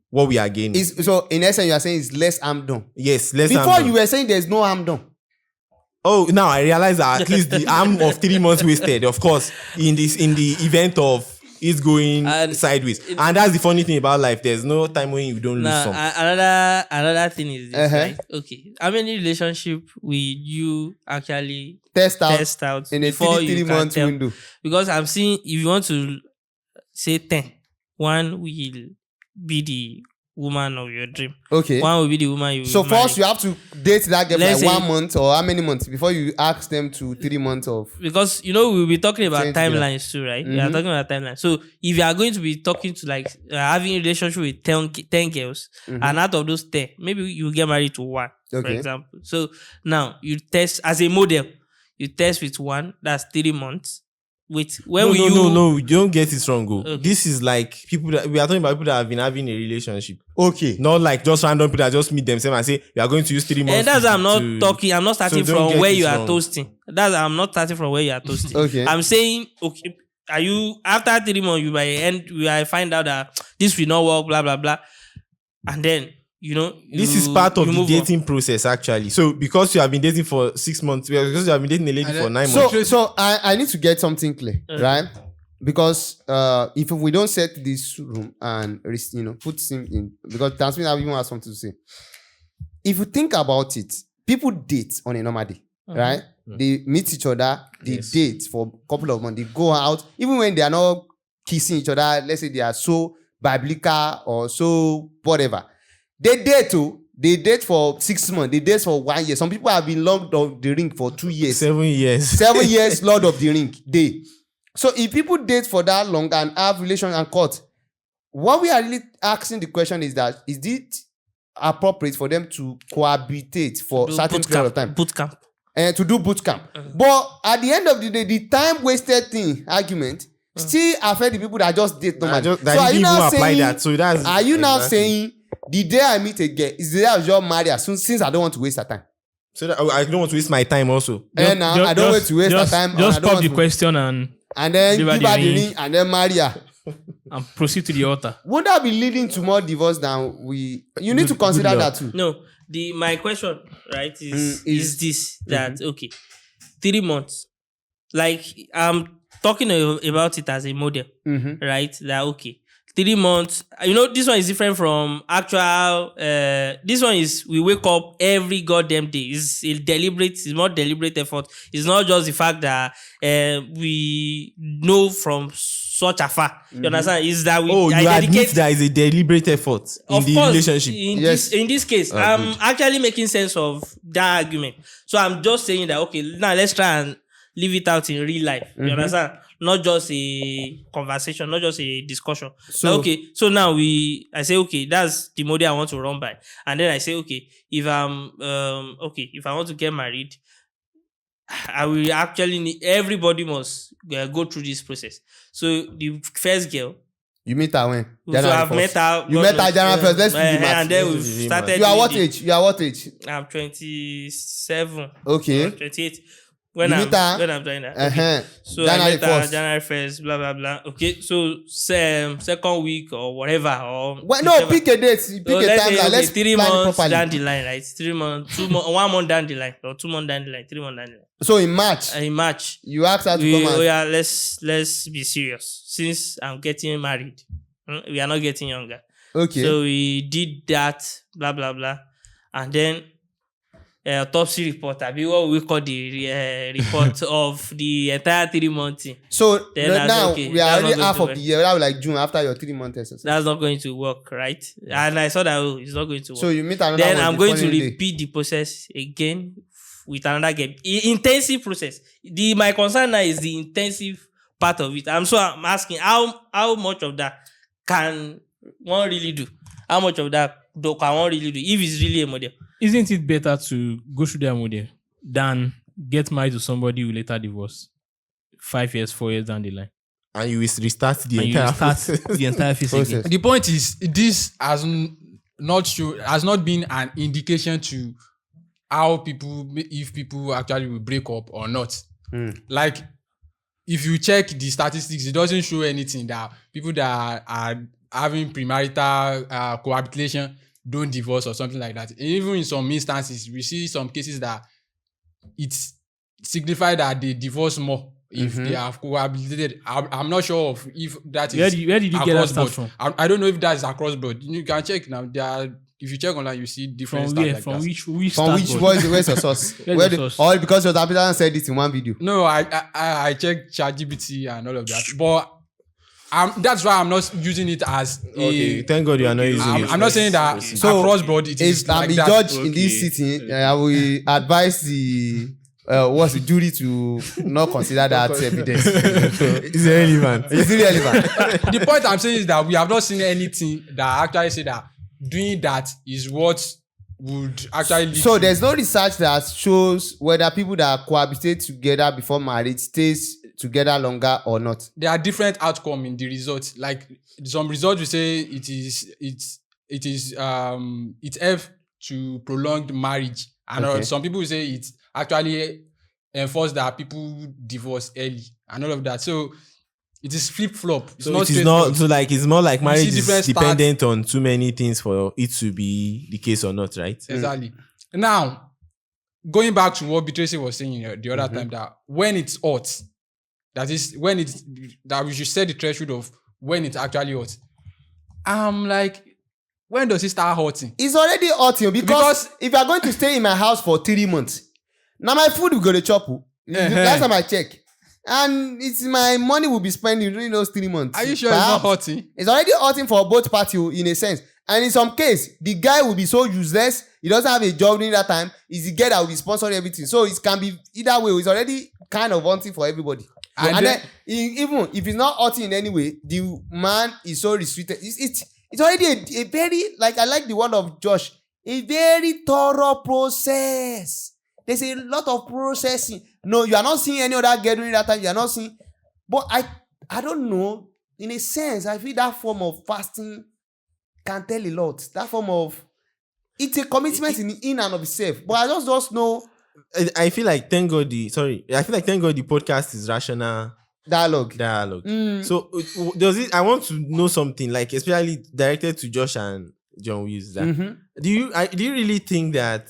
what we are gaining.
So in essence, you are saying it's less harm done.
Yes, less harm
done. Before you were saying there's no harm done.
Oh, now I realize that at least the harm of 3 months wasted, of course, in the event of it's going sideways. And that's the funny thing about life. There's no time when you don't lose some.
Another thing is this, right? Okay. How many relationship will you actually
test
out
in a
before
3
you
months
can tell?
window?
Because I'm seeing, if you want to say 10, one will be the woman of your dream.
Okay.
One will be the woman you will
So
marry.
first you have to date that girl
Let's
for
say-
1 month or how many months before you ask them to 3 months of.
Because we'll be talking about
Change together.
timelines too, right? We are talking about timelines. So if you are going to be talking to like having a relationship with 10 girls, and out of those 10, maybe you get married to one, for
Okay.
example. So now you test as a model. You test with one. That's 3 months.
No, you don't get it wrong. Go.
Okay.
This is like people that we are talking about people that have been having a relationship.
Okay.
Not like just random people that just meet themselves and say we are going to use 3 months.
And that's I'm not
to-
talking. I'm not starting
So don't
from
get
where
it
you are
wrong.
toasting. I'm not starting from where you are toasting.
Okay.
I'm saying, okay, are you after 3 months you might find out that this will not work, blah blah blah, and then
This is part of
you
the
move on.
dating process, actually. So because you have been dating for 6 months, because you have been dating a lady
And
for
then-
9 months.
So I need to get something clear, right? Because if we don't set this room and put him in, because Tasmin have even has something to say. If you think about it, people date on a normal day, right? They meet each other, they date for a couple of months, they go out, even when they are not kissing each other. Let's say they are so biblical or so whatever. They date too. They date for 6 months. They date for 1 year. Some people have been Lord of the Ring for 2 years.
7 years.
7 years, Lord of the Ring. So if people date for that long and have relations and court, what we are really asking the question is that is it appropriate for them to cohabitate for
Do
certain
boot
period of
camp,
time
boot camp.
and to do boot camp? But at the end of the day, the time wasted thing argument still affect the people that just date normally.
That
are you
didn't
now
even apply
saying?
that. So that's
Are you now
exactly.
saying the day I meet a girl is the day I just marry her since I don't want to waste her time?
So that I don't want to waste my time also.
And now I don't want to waste her time. and I
Just
don't
pop
want
the
to-
question and
then
give
give
her
her
the
the
ring.
ring and then marry her.
proceed to the altar.
Would that be leading to more divorce than we? You need to consider
good
that too.
No, my question, right, is this that okay, 3 months, like I'm talking about it as a model, right? That okay, 3 months. This one is different from actual. This one is we wake up every goddamn day. It's more deliberate effort. It's not just the fact that we know from such afar. You understand? Is that we?
Oh,
I
you admit
dedicate-
there is a deliberate effort in
of
the
course,
relationship.
in this case, I'm actually making sense of that argument. So I'm just saying that okay, now let's try and live it out in real life. You understand? Not just a conversation, not just a discussion.
So-
So now I say okay, that's the model I want to run by, and then I say okay, if if I want to get married, I will actually need everybody must go through this process. So the first girl.
You meet her when?
So
January
I've
1st.
met her.
You met her January 1st. Let's do the
and
math.
then
Let's
we've
do the
started.
math.
You are
doing
what
the-
age? You are what age?
I'm 27.
Okay.
28.
You meet her?
When I'm doing that.
Uh-huh.
So
January
I met her
1st.
January 1st, blah, blah, blah. Okay. So second week or whatever. Or
Well, no,
whichever.
pick a date. Pick
So
a
let's
time.
say, okay,
Let's
3
plan it
months
properly.
down the line, right? 3 months, 2 months, 1 month down the line, or 2 months down the line, 3 months down the line.
So in March,
In March,
you asked her to come and
yeah, let's be serious. Since I'm getting married, we are not getting younger.
okay.
So we did that, blah blah blah, and then autopsy report. I mean, what we call the report of the entire 3 months.
So
Then I
now
said, okay,
we are
that's
already
not
half
going
of
to
the year. That was like June after your 3 months exercise.
That's not going to work, right? And I saw that it's not going to work.
So you meet another
Then
one
I'm
the
going to
following day.
repeat the process again with another game. Intensive process. My concern now is the intensive part of it. I'm asking how much of that can one really do? How much of that can one really do if it's really a model?
Isn't it better to go through their model than get married to somebody who later divorce 5 years, 4 years down the line?
And you will restart the
And you
entire
start
process.
the entire phase again.
Process.
The point is, this has not been an indication to if people actually will break up or not. Like, if you check the statistics, it doesn't show anything that people that are having premarital cohabitation don't divorce or something like that. Even in some instances, we see some cases that it signifies that they divorce more if they have cohabitated. I'm not sure of if that is
Where did you get that
across
stuff
board.
from?
I don't know if that is across board. You can check now. If you check online, you see different
From
stuff
where?
like
From
that.
which
From which
start?
where's your source?
Where's your source?
Or because your applicant said it in one video.
No, I checked ChatGPT and all of that, but that's why I'm not using it as
Okay, thank God you are not using it.
I'm not saying that across board it is
If I'm
like
the
that.
judge in this sitting, I will advise the what's the jury to not consider that evidence.
It's irrelevant.
It's irrelevant.
The point I'm saying is that we have not seen anything that actually say that doing that is what would actually lead
So
to-
there's no research that shows whether people that cohabitate together before marriage stays together longer or not.
there are different outcomes in the results. Like some results will say it helps to prolonged marriage, and
Okay.
some people will say it actually enforce that people divorce early and all of that. So it is flip flop. It's
So
not
it is
straightforward.
not so like it's more like marriage
different
is dependent on too many things for it to be the case or not, right?
Exactly. Now, going back to what Beatrice was saying the other time, that when it's hot, that is when it's that we should set the threshold of when it's actually hot. I'm like, when does it start hurting?
It's already hot because if you are going to stay in my house for 3 months, now my food will go to chop. Last time I check. And it's my money will be spending during those 3 months.
Are you sure it's not hurting?
It's already hurting for both parties in a sense. And in some case, the guy will be so useless. He doesn't have a job during that time. It's the girl that will be sponsoring everything. So it can be either way. It's already kind of hurting for everybody. And then even if it's not hurting in any way, the man is so restricted. It's already a very, like I like the word of Josh, a very thorough process. There's a lot of processing. No, you are not seeing any other girl during that time. You are not seeing. But I don't know. In a sense, I feel that form of fasting can tell a lot. That form of, it's a commitment in and of itself. But I just know.
I feel like thank God the podcast is rational
Dialogue.
So does it? I want to know something, like especially directed to Josh and John Wills. That do you really think that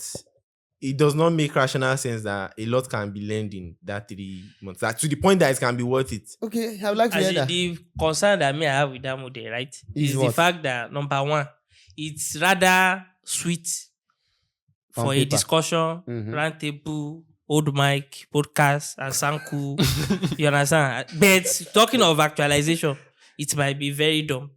it does not make rational sense that a lot can be learned in that 3 months, that to the point that it can be worth it?
Okay, I would like to hear that.
The concern that I have with that model, right, is the
what?
fact that number one, it's rather sweet
On
for a
paper.
discussion, round table, old mic, podcast, and sanku. You understand? But talking of actualization, it might be very dumb.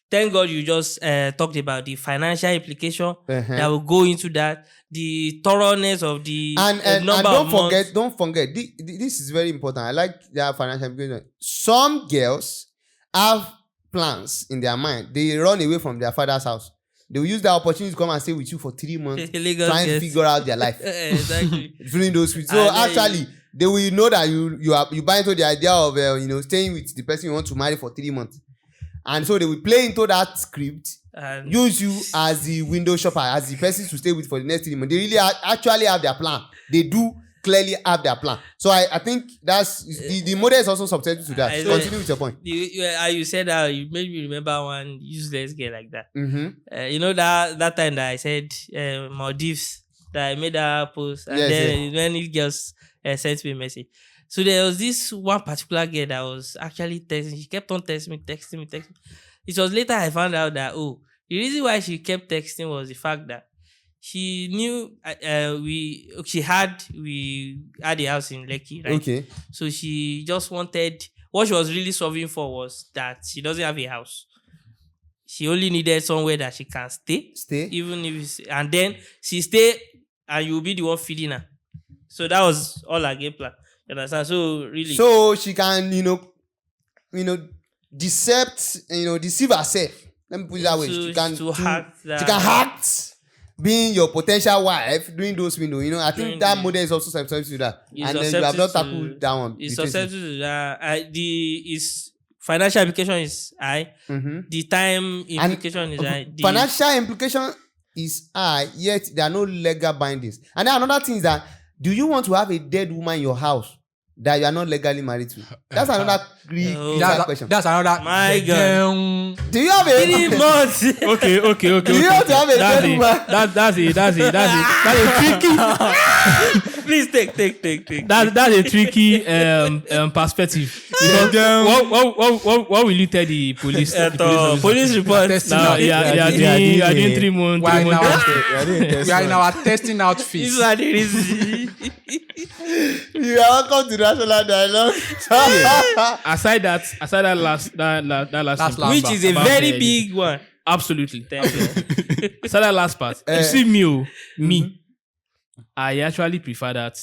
Thank God you just talked about the financial implication that will go into that, the thoroughness of the
and
number
don't
of
forget,
months.
don't forget. This is very important. I like their financial implication. Some girls have plans in their mind. They run away from their father's house. They will use the opportunity to come and stay with you for 3 months,
Lagos,
trying to
yes.
figure out their life
Exactly.
during those weeks. So
And then
actually, they will know that you buy into the idea of staying with the person you want to marry for 3 months, and so they will play into that script,
And
use you as the window shopper, as the person to stay with for the next 3 months. They really actually have their plan. They do clearly have their plan. So I think that's the model is also subject to that. Continue with your point.
You said that you made me remember one useless girl like that.
Mm-hmm.
That time that I said Maldives, that I made her post, and
Yes,
then many girls sent me a message. So there was this one particular girl that was actually texting. She kept on texting me. It was later I found out that the reason why she kept texting was the fact that she knew we had a house in Lekki, right?
Okay.
So she just wanted, what she was really solving for was that she doesn't have a house. She only needed somewhere that she can stay. Even if and then she stay and you'll be the one feeding her. So that was all her game plan. You understand? So really.
So she can, deceive herself. Let me put it that way. She can act being your potential wife during those windows. I think that model is also susceptible to that. And then you have not tackled that one.
It's susceptible to that. Its financial implication is high. The time implication is high.
Financial implication is high, yet there are no legal bindings. And then another thing is that, do you want to have a dead woman in your house that you are not legally married to? That's another question.
That's another.
My God.
Do you have a
3 months?
Okay.
Do you have to have a dead woman?
That's it. That's a tricky.
Please take.
That's a tricky perspective. Because what will you tell the police?
Police report.
Now, you are doing 3 months.
We are in our testing outfit.
This is the reason.
You are welcome to National Dialogue.
Aside that last
last
Which
part
is a
about
very
the-
big one.
Absolutely. Aside that last part. You see me, I actually prefer that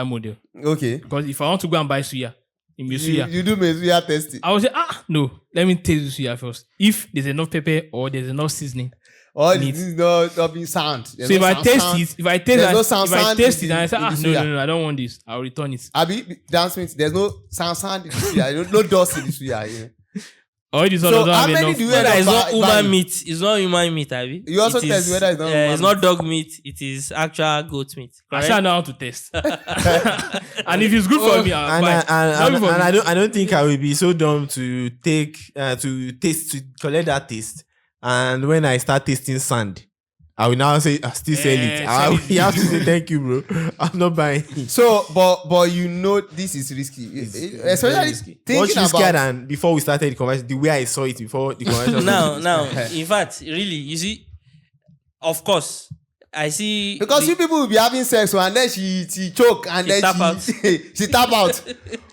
model.
Okay.
Because if I want to go and buy suya, in the suya,
You do Mesuya testing.
I would say, no, let me taste the suya first. If there's enough pepper or there's enough seasoning.
Or
Meat.
this is not being sound. There's
So if
no
I
sound
taste
sound.
it, if I taste
There's
that,
no sound
if I
sound
taste
in
it and I say,
the
no,
suya.
no, I don't want this, I'll return it.
Abi, dance means there's no sound in the suya. No dust in the suya. Yeah.
Or this one
So
doesn't
how
have
many
enough.
do you
Whether
end
it's
up
not
buying?
human meat. It's not human meat, Abi.
You also
It
test
is,
whether it's not human
it's
meat.
not dog meat. It is actual goat meat.
I
Correct?
shall know how to taste. And if it's good for me, I'll buy.
And
Not good for me.
I don't think I will be so dumb to take to collect that taste. And when I start tasting sand, I will now say I still sell it. You have to say thank you, bro. I'm not buying.
So, but you know this is risky, especially thinking
What you scared
about.
and before we started the conversation, the way I saw it before the conversation.
now, in fact, really, you see, of course, I see.
Because you people will be having sex, and then she choke, and
She
then
tap out.
she tap out.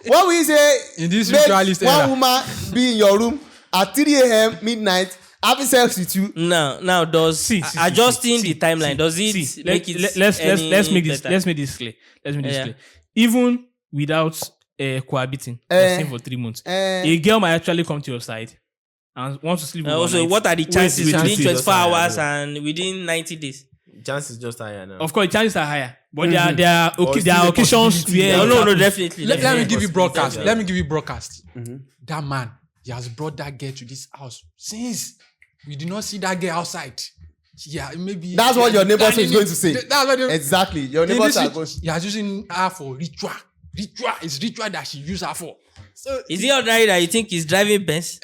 What we say?
In this
make
ritualist
one
era.
woman be in your room at 3 a.m. midnight having sex with you.
Now does adjusting the timeline, does it make it
let's make this
better?
let's make this clear.
Yeah.
Clear. Even without cohabiting, staying for 3 months, a girl might actually come to your side and want to sleep with
Also,
one
what are the chances
wait,
within
chances
24
just higher,
hours
yeah.
and within 90 days?
Chances just higher now.
Of course, the chances are higher, but there are
Or
there are
still a
occasions
possibility.
where
No,
it
no,
happens.
definitely.
Let me give you broadcast.
Possibility.
Let me give you broadcast. That man, he has brought that girl to this house since we did not see that girl outside. Yeah, maybe
That's what your neighbors is going to say.
That's what they,
Exactly. Your neighbors are going.
he is using her for ritual. It's ritual that she use her for. So
Is he ordinary that you think he's driving Benz?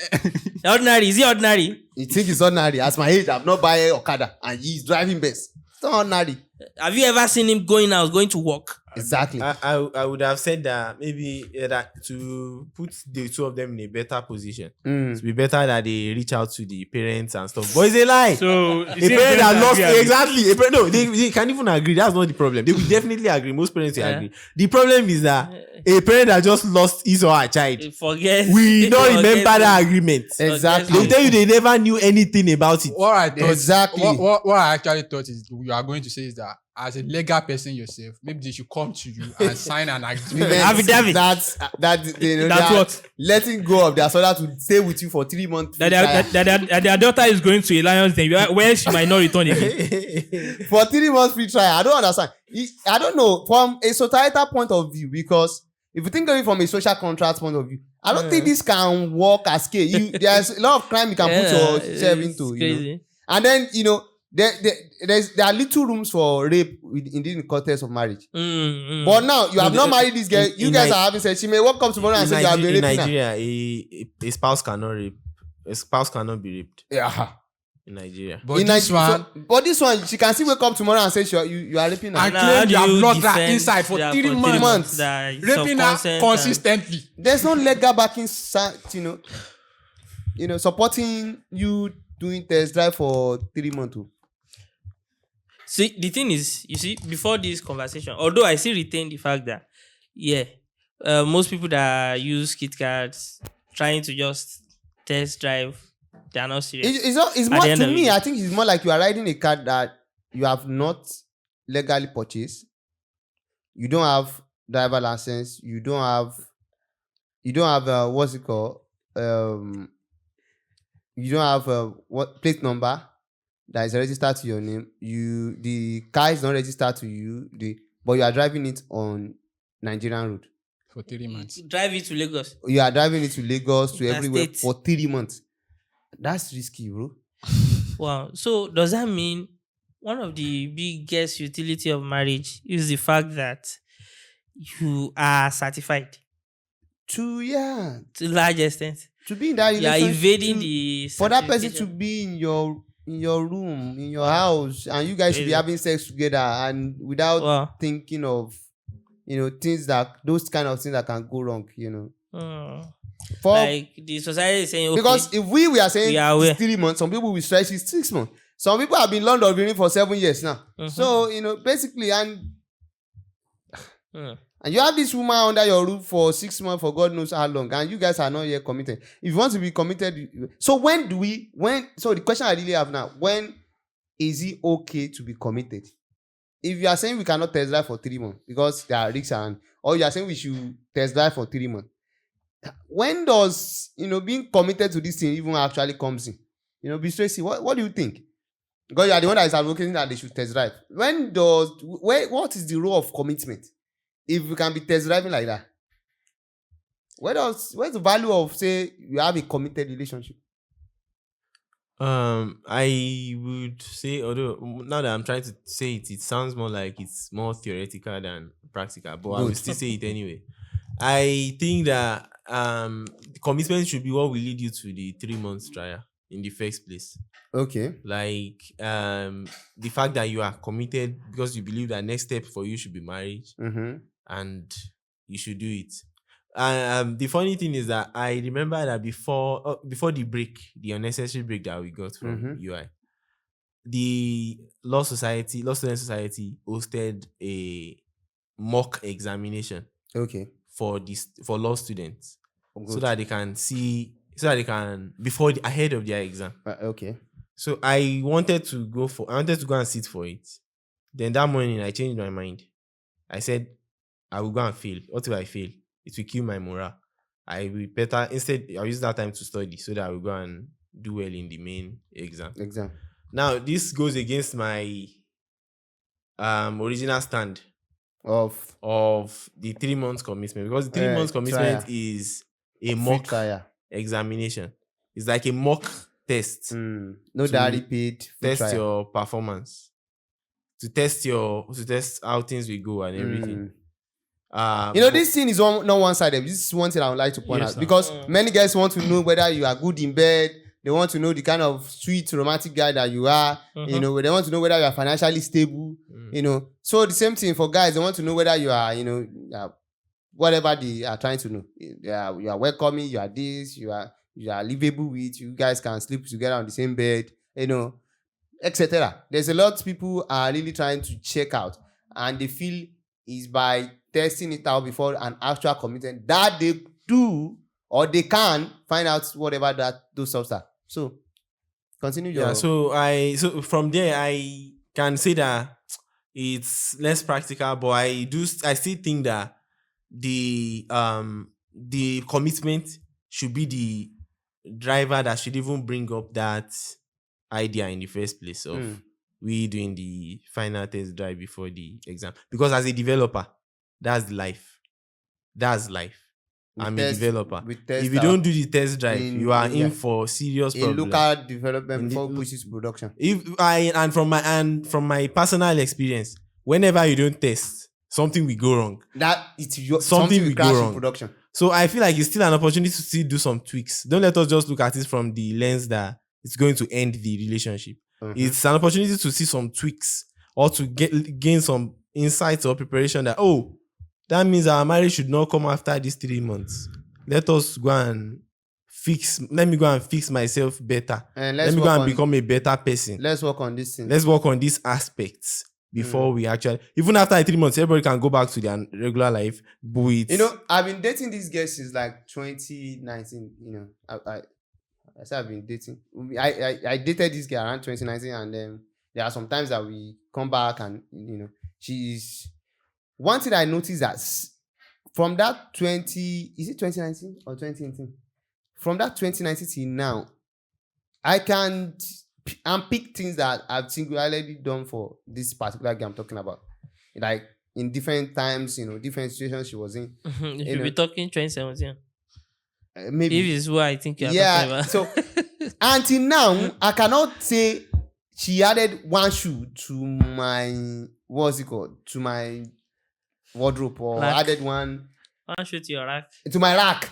Ordinary? Is he ordinary?
You think it's ordinary? At my age, I'm not buying Okada, and he's driving best. It's not ordinary.
Have you ever seen him going to work?
Exactly.
I would have said that maybe that to put the two of them in a better position. It would be better that they reach out to the parents and stuff. But it's a lie.
So
A parent that lost exactly. A parent, no, they can't even agree. That's not the problem. They will definitely agree. Most parents will agree. The problem is that a parent that just lost his or her child,
Forget.
we don't
forget
remember
it.
that agreement.
Exactly.
They'll tell you they never knew anything about it.
what I thought,
Exactly.
what I actually thought is you are going to say is that as a legal person yourself, maybe they should come to you and sign an agreement.
Affidavit.
That's
That's
are
what?
letting go of their son to stay with you for 3 months.
that their daughter is going to a lion's den where she might not return again.
For 3 months free trial. I don't understand. I don't know from a societal point of view, because if you think of it from a social contract point of view, I don't think this can work as scale. There's a lot of crime you can put yourself into. You know? And then there are little rooms for rape in the context of marriage. But now you have not married this girl. You guys are having sex. She may walk up tomorrow and say you have been
in
raping her.
Nigeria, a spouse cannot rape. A spouse cannot be raped
Yeah.
in Nigeria.
But
In
this
Nigeria-
one,
but this one, she can still wake up tomorrow and say you are raping her.
And
Now,
claim
how do
you have locked her
defend
inside for
that
3 months.
that
raping her
subconsent
consistently.
There's no legal backing, supporting you doing test drive for 3 months.
See, the thing is, you see, before this conversation, although I still retain the fact that, most people that use kit cards trying to just test drive, they are not serious.
It's
At
more
the end
to
of
me.
it.
I think it's more like you are riding a car that you have not legally purchased. You don't have driver license. You don't have what's it called? You don't have what plate number that is registered to your name. The car is not registered to you. But you are driving it on Nigerian road.
For 3 months.
Drive it to Lagos.
You are driving it to Lagos, to everywhere
Interstate.
for 3 months. That's risky, bro.
Wow. So does that mean one of the biggest utility of marriage is the fact that you are certified
To
to large extent?
be in that
You are
relationship,
evading the
for that person to
certification.
be in your in your room, in your house, and you guys should be having sex together and without thinking of, things those kind of things that can go wrong,
Like the society is saying, okay.
Because if we are saying it's 3 months, some people will stretch it 6 months. Some people have been London for 7 years now. So, basically, and you have this woman under your roof for 6 months, for God knows how long, and you guys are not yet committed. If you want to be committed, so so the question I really have now, when is it okay to be committed? If you are saying we cannot test drive for 3 months because there are risks around, or you are saying we should test drive for 3 months, when does being committed to this thing even actually comes in? Be straight. What do you think? Because you are the one that is advocating that they should test drive. What is the role of commitment? If you can be test driving like that, where's the value of, say, you have a committed relationship?
I would say, although now that I'm trying to say it sounds more like it's more theoretical than practical, but I will still say it anyway. I think that the commitment should be what will lead you to the 3 months trial in the first place.
Okay.
Like the fact that you are committed because you believe that next step for you should be marriage, and you should do it. The funny thing is that I remember that before the unnecessary break that we got from UI, the Law Student Society hosted a mock examination.
Okay.
For law students, so that they can ahead of their exam.
Okay.
So I wanted to go and sit for it. Then that morning I changed my mind. I said I will go and fail. What if I fail? It will kill my morale. I will better instead. I'll use that time to study so that I will go and do well in the main exam. Now this goes against my original stand of the 3 months commitment, because the 3 months commitment is a mock examination. It's like a mock test.
No diary paid.
Test your performance. To test how things will go and everything.
This thing is not one-sided. This is one thing I would like to point out, because many guys want to know whether you are good in bed. They want to know the kind of sweet romantic guy that you are. They want to know whether you are financially stable. So the same thing for guys. They want to know whether you are, whatever they are trying to know. You are welcoming. You are this. You are livable with. You guys can sleep together on the same bed. Etc. There's a lot of people are really trying to check out, and they feel is by testing it out before an actual commitment that they do, or they can find out whatever those stuff are. So continue your...
So from there I can say that it's less practical, but I still think that the commitment should be the driver that should even bring up that idea in the first place of we doing the final test drive before the exam. Because as a developer, that's life. I'm a developer. If you don't do the test drive, you are in for serious problems.
In local development before we push it to production.
From my personal experience, whenever you don't test, something will go wrong.
Something will crash in production.
So I feel like it's still an opportunity to still do some tweaks. Don't let us just look at it from the lens that it's going to end the relationship. It's an opportunity to see some tweaks or to gain some insights or preparation that, that means our marriage should not come after these 3 months. Let me go and fix myself better. Let me go and become a better person.
Let's work on this thing.
Let's work on these aspects before we actually... Even after 3 months, everybody can go back to their regular life. But
I've been dating these girls since like 2019. I said I've been dating. I dated this girl around 2019, and then there are some times that we come back and, she's... One thing I noticed that from that is it 2019 or 2018? From that 2019 till now, I can unpick things that I've singularly done for this particular girl I'm talking about. Like in different times, different situations she was in.
If you be talking 2017.
Maybe.
If it's what I think you're talking about.
So until now, I cannot say she added one shoe to my, to my wardrobe, or
rack.
Added one
shoe to your rack.
To my rack.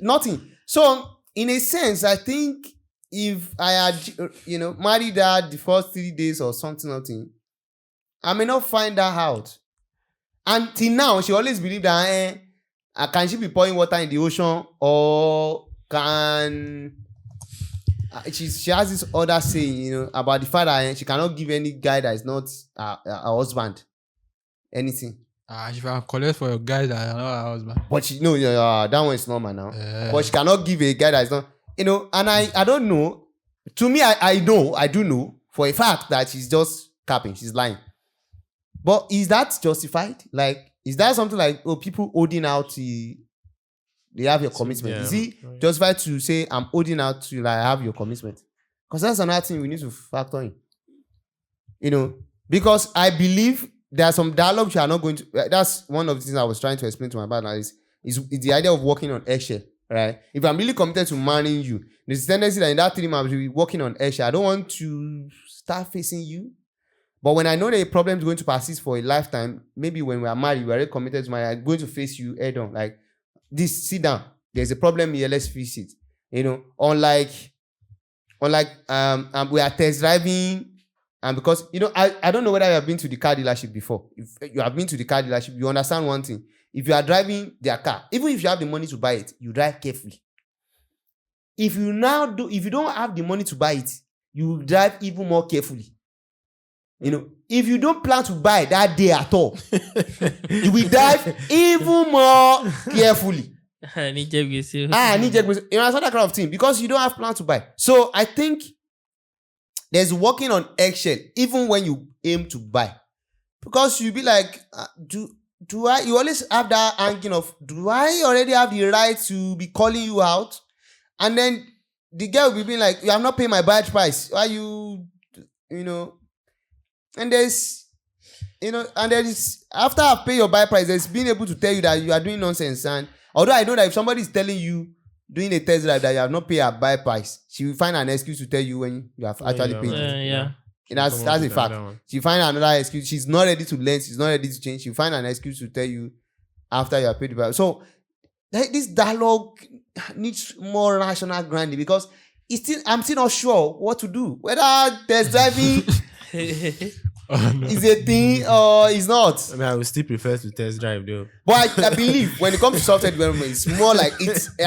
Nothing. So in a sense, I think if I had, married her the first 3 days or something, I may not find that out. Until now, she always believed that can she be pouring water in the ocean, or can she has this other saying, about the fact that she cannot give any guy that is not her husband anything.
She can collect for your guys that are not her husband.
But that one is normal now. But she cannot give a guy that is not, and I don't know. To me, I do know for a fact that she's just capping, she's lying. But is that justified? Like, is that something like, people holding out they have your commitment? Is it justified to say I'm holding out to like have your commitment? Because that's another thing we need to factor in. Because I believe there are some dialogues you are not going to. That's one of the things I was trying to explain to my partner is the idea of working on eggshell, right? If I'm really committed to marrying you, there's a tendency that in that 3 months we'll be working on eggshell. I don't want to start facing you. But when I know that a problem is going to persist for a lifetime, maybe when we are married, we are already committed to marriage, I'm going to face you head on. Like, this, sit down. There's a problem here, let's fix it. Unlike we are test driving, and because I don't know whether you have been to the car dealership before. If you have been to the car dealership, you understand one thing. If you are driving their car, even if you have the money to buy it, you drive carefully. If you don't have the money to buy it, you drive even more carefully. If you don't plan to buy that day at all, you will drive even more carefully.
I need to be serious.
It's not that kind of thing because you don't have plan to buy. So I think there's working on eggshell even when you aim to buy, because you be like, do I? You always have that hanging of, do I already have the right to be calling you out? And then the girl will be being like, you have not paid my buy price. Why you And there's, and there is, after I pay your buy price, there's being able to tell you that you are doing nonsense. And although I know that if somebody is telling you doing a test drive that you have not paid a buy price, she will find an excuse to tell you when you have actually paid it.
Yeah.
And that's a fact. She'll find another excuse. She's not ready to learn. She's not ready to change. She'll find an excuse to tell you after you have paid the buy. So this dialogue needs more rational grounding, because I'm still not sure what to do. Whether test driving is a thing or is not.
I mean, I would still prefer to test drive though.
But I believe when it comes to software development, it's more like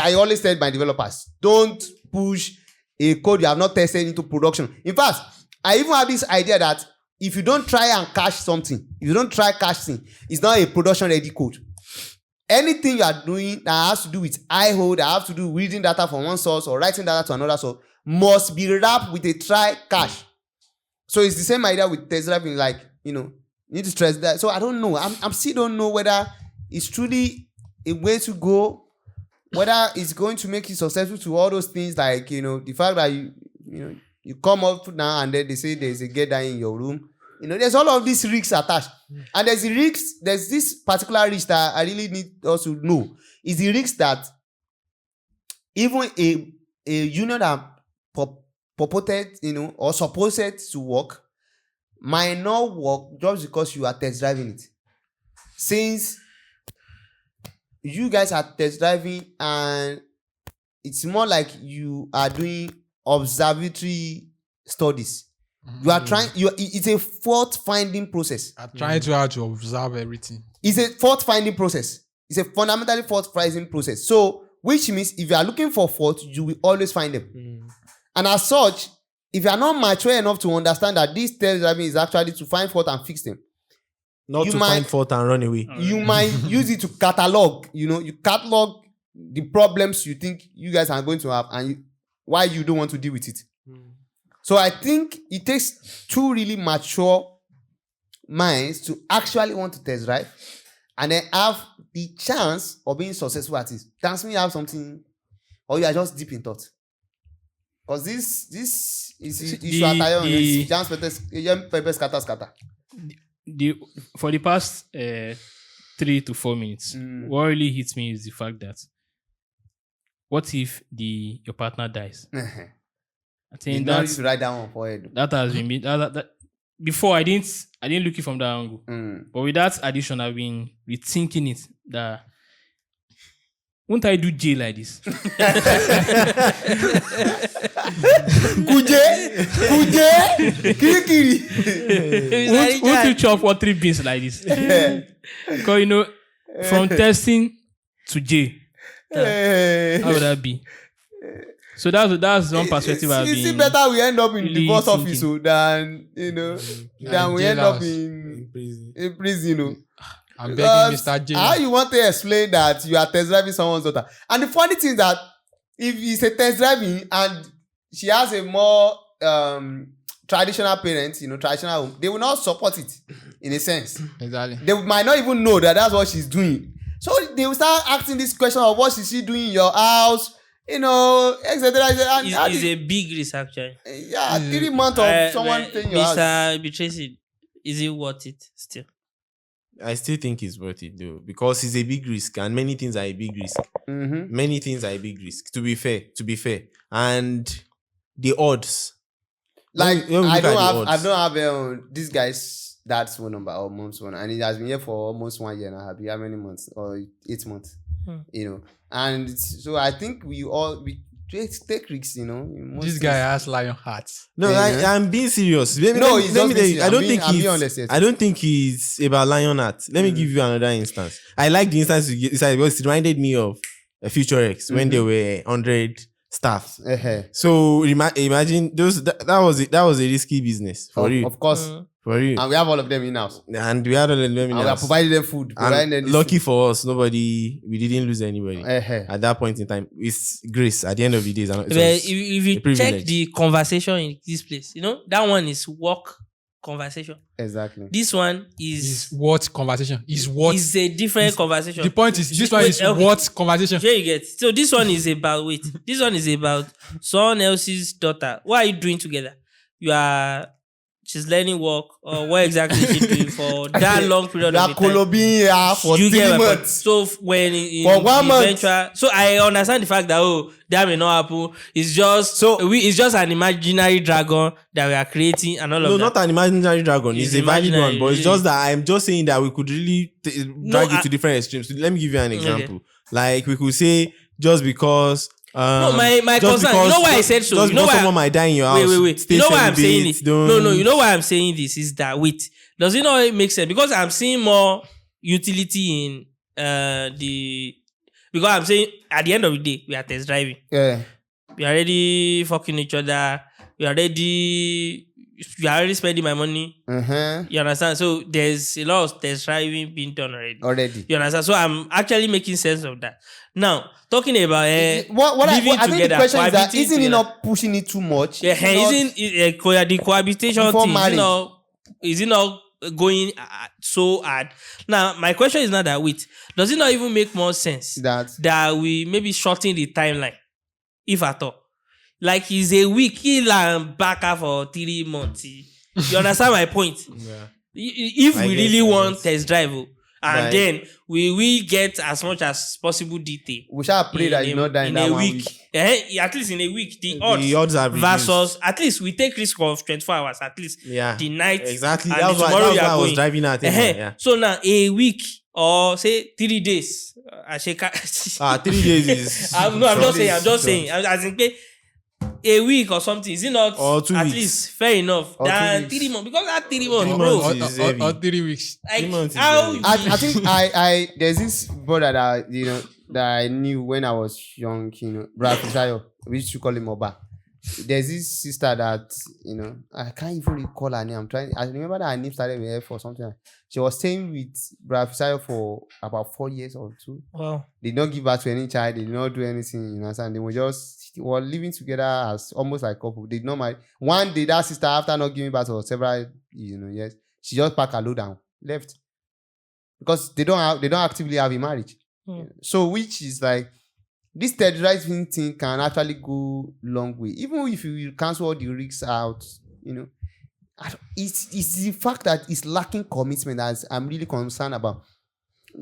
I always tell my developers, don't push a code you have not tested into production. In fact, I even have this idea that if you don't try and cache something, if you don't try caching, it's not a production ready code. Anything you are doing that has to do with I/O, that has to do with reading data from one source or writing data to another source, must be wrapped with a try cache. So it's the same idea with test driving, like, you need to stress that. So I don't know. I'm still don't know whether it's truly a way to go, whether it's going to make you successful to all those things, like, the fact that you come up now and then they say there's a girl dying in your room. There's all of these risks attached. And there's this particular risk that I really need us to know. Is the risk that even a union that purported, or supposed to work might not work just because you are test driving it. Since you guys are test driving and it's more like you are doing observatory studies. You are trying. It's a fault finding process.
I'm trying to how to observe everything.
It's a fault finding process. It's a fundamentally fault finding process. So, which means if you are looking for fault, you will always find them. And as such, if you are not mature enough to understand that this test driving is actually to find fault and fix them,
not to find fault and run away.
You might use it to catalog. You catalog the problems you think you guys are going to have and why you don't want to deal with it. So I think it takes two really mature minds to actually want to test drive and then have the chance of being successful at it. That's when you have something, or you are just deep in thought. Because this is scatter.
For the past 3 to 4 minutes, what really hits me is the fact that what if your partner dies? I think that's
write down on forehead.
That has been that before I didn't look it from that angle. But with that addition, I've been rethinking it. That won't I do J like this?
Kuje, Kirikiri.
Won't you chop for 3 beans like this? Because from testing to J, how would that be? So that's one perspective I've been.
Is it better we end up in
really
divorce
thinking.
office than than we end up
In prison.
in prison?
I'm
Because
begging Mr. J.
how you want to explain that you are test driving someone's daughter? And the funny thing is that if it's a test driving and she has a more traditional parents, traditional home, they will not support it in a sense.
Exactly.
They might not even know that that's what she's doing. So they will start asking this question of what is she doing in your house, etc.
It's a big risk actually.
Yeah, 3 months of someone staying in your house.
Mr. Betracy, is it worth it still?
I still think it's worth it though, because it's a big risk, and many things are a big risk.
Mm-hmm.
Many things are a big risk. To be fair, and the odds.
Like
When we
I
look at the
don't
odds.
have this guy's dad's phone number or mom's phone, and he has been here for almost 1 year now. How many months or 8 months? And so I think we take risks. in most
This
things.
guy has lion hearts.
No, I'm being serious.
No, he's
let
just
me tell
being
you,
serious. I'm being honest, yes.
I don't think it's about lion art. Let me give you another instance. I like the instance you decided because it reminded me of a Future X when there were 100 staff. So imagine that was a risky business for you.
Of course.
For you.
And we have all of them in house.
And we had all of them in
And we are
house.
providing them food. Providing them
And
this
lucky for us, we didn't lose anybody.
thing.
At that point in time, it's grace. At the end of the day,
But if you
privilege.
check the conversation in this place, that one is work conversation.
Exactly.
This one
Is
is
what conversation? Is what?
is a different conversation.
The point is, this one is
Okay.
what conversation?
Sure you get. So this one is about this one is about someone else's daughter. What are you doing together? She's learning work, or what exactly is she doing for that long period
You
of
are
time?
Colobin here for
You
3
get my point.
months.
So when
For 1 month.
eventual, so I understand the fact that that may not happen. It's just it's just an imaginary dragon that we are creating and all
No,
of that.
not an imaginary dragon. It's a valid
imaginary,
one, but it's
really.
just that I'm just saying that we could really drag it to different extremes. So let me give you an example. Like we could say just because.
No, my
just
concern.
because-
You know why I said so?
Just
You know
because
why?
someone might die in your house.
Wait.
stay
You know why I'm saying
celibate,
it?
don't-
No. You know why I'm saying this is that does it not make sense? Because I'm seeing more utility in because I'm saying at the end of the day we are test driving.
Yeah.
We are already fucking each other. We are already spending my money. You understand? So there's a lot of test driving being done already. You understand? So I'm actually making sense of that. Now, talking about living
I think
together,
the question is that
cohabiting
isn't he
together.
not pushing it too much?
Yeah,
Not-
the cohabitation
Before
thing,
marriage.
is it not going so hard? Now, my question is not that does it not even make more sense that we maybe shorten the timeline, if at all? Like it's a week, he'll back up for 3 months. You understand my point?
Yeah.
If
I
we
guess,
really
I
want
guess.
test drive, and
Right.
then we will get as much as possible detail.
We shall pray that you not die in that 1 week.
At least in a week, the
odds are reduced.
versus at least we take risk of 24 hours, at least
Yeah.
the night.
Exactly.
And
That was
the
why
tomorrow you are
I was
going.
driving at. Yeah.
So now a week or say 3 days. I say
3 days is.
I'm just saying. I think a week or something, is it not
Or 2
at
weeks.
least fair enough
Or 2
than
weeks.
3 months? Because that 3 months,
3
bro.
months is heavy.
Or 3 weeks.
3 months is
how
heavy.
I think I there's this brother that that I knew when I was young, Brad Fisayo. We used to call him Oba. There's this sister that I can't even recall her name. I remember that her name started with F or something. She was staying with Brad Fisayo for about 4 years or 2.
Wow.
They did not give birth to any child. They did not do anything. And they were living together as almost like couple. They did not marry. One day, that sister, after not giving birth for several years, she just packed her load down, left, because they don't actively have a marriage. So, which is like this third driving thing can actually go long way, even if you cancel all the risks out. It's the fact that it's lacking commitment that I'm really concerned about.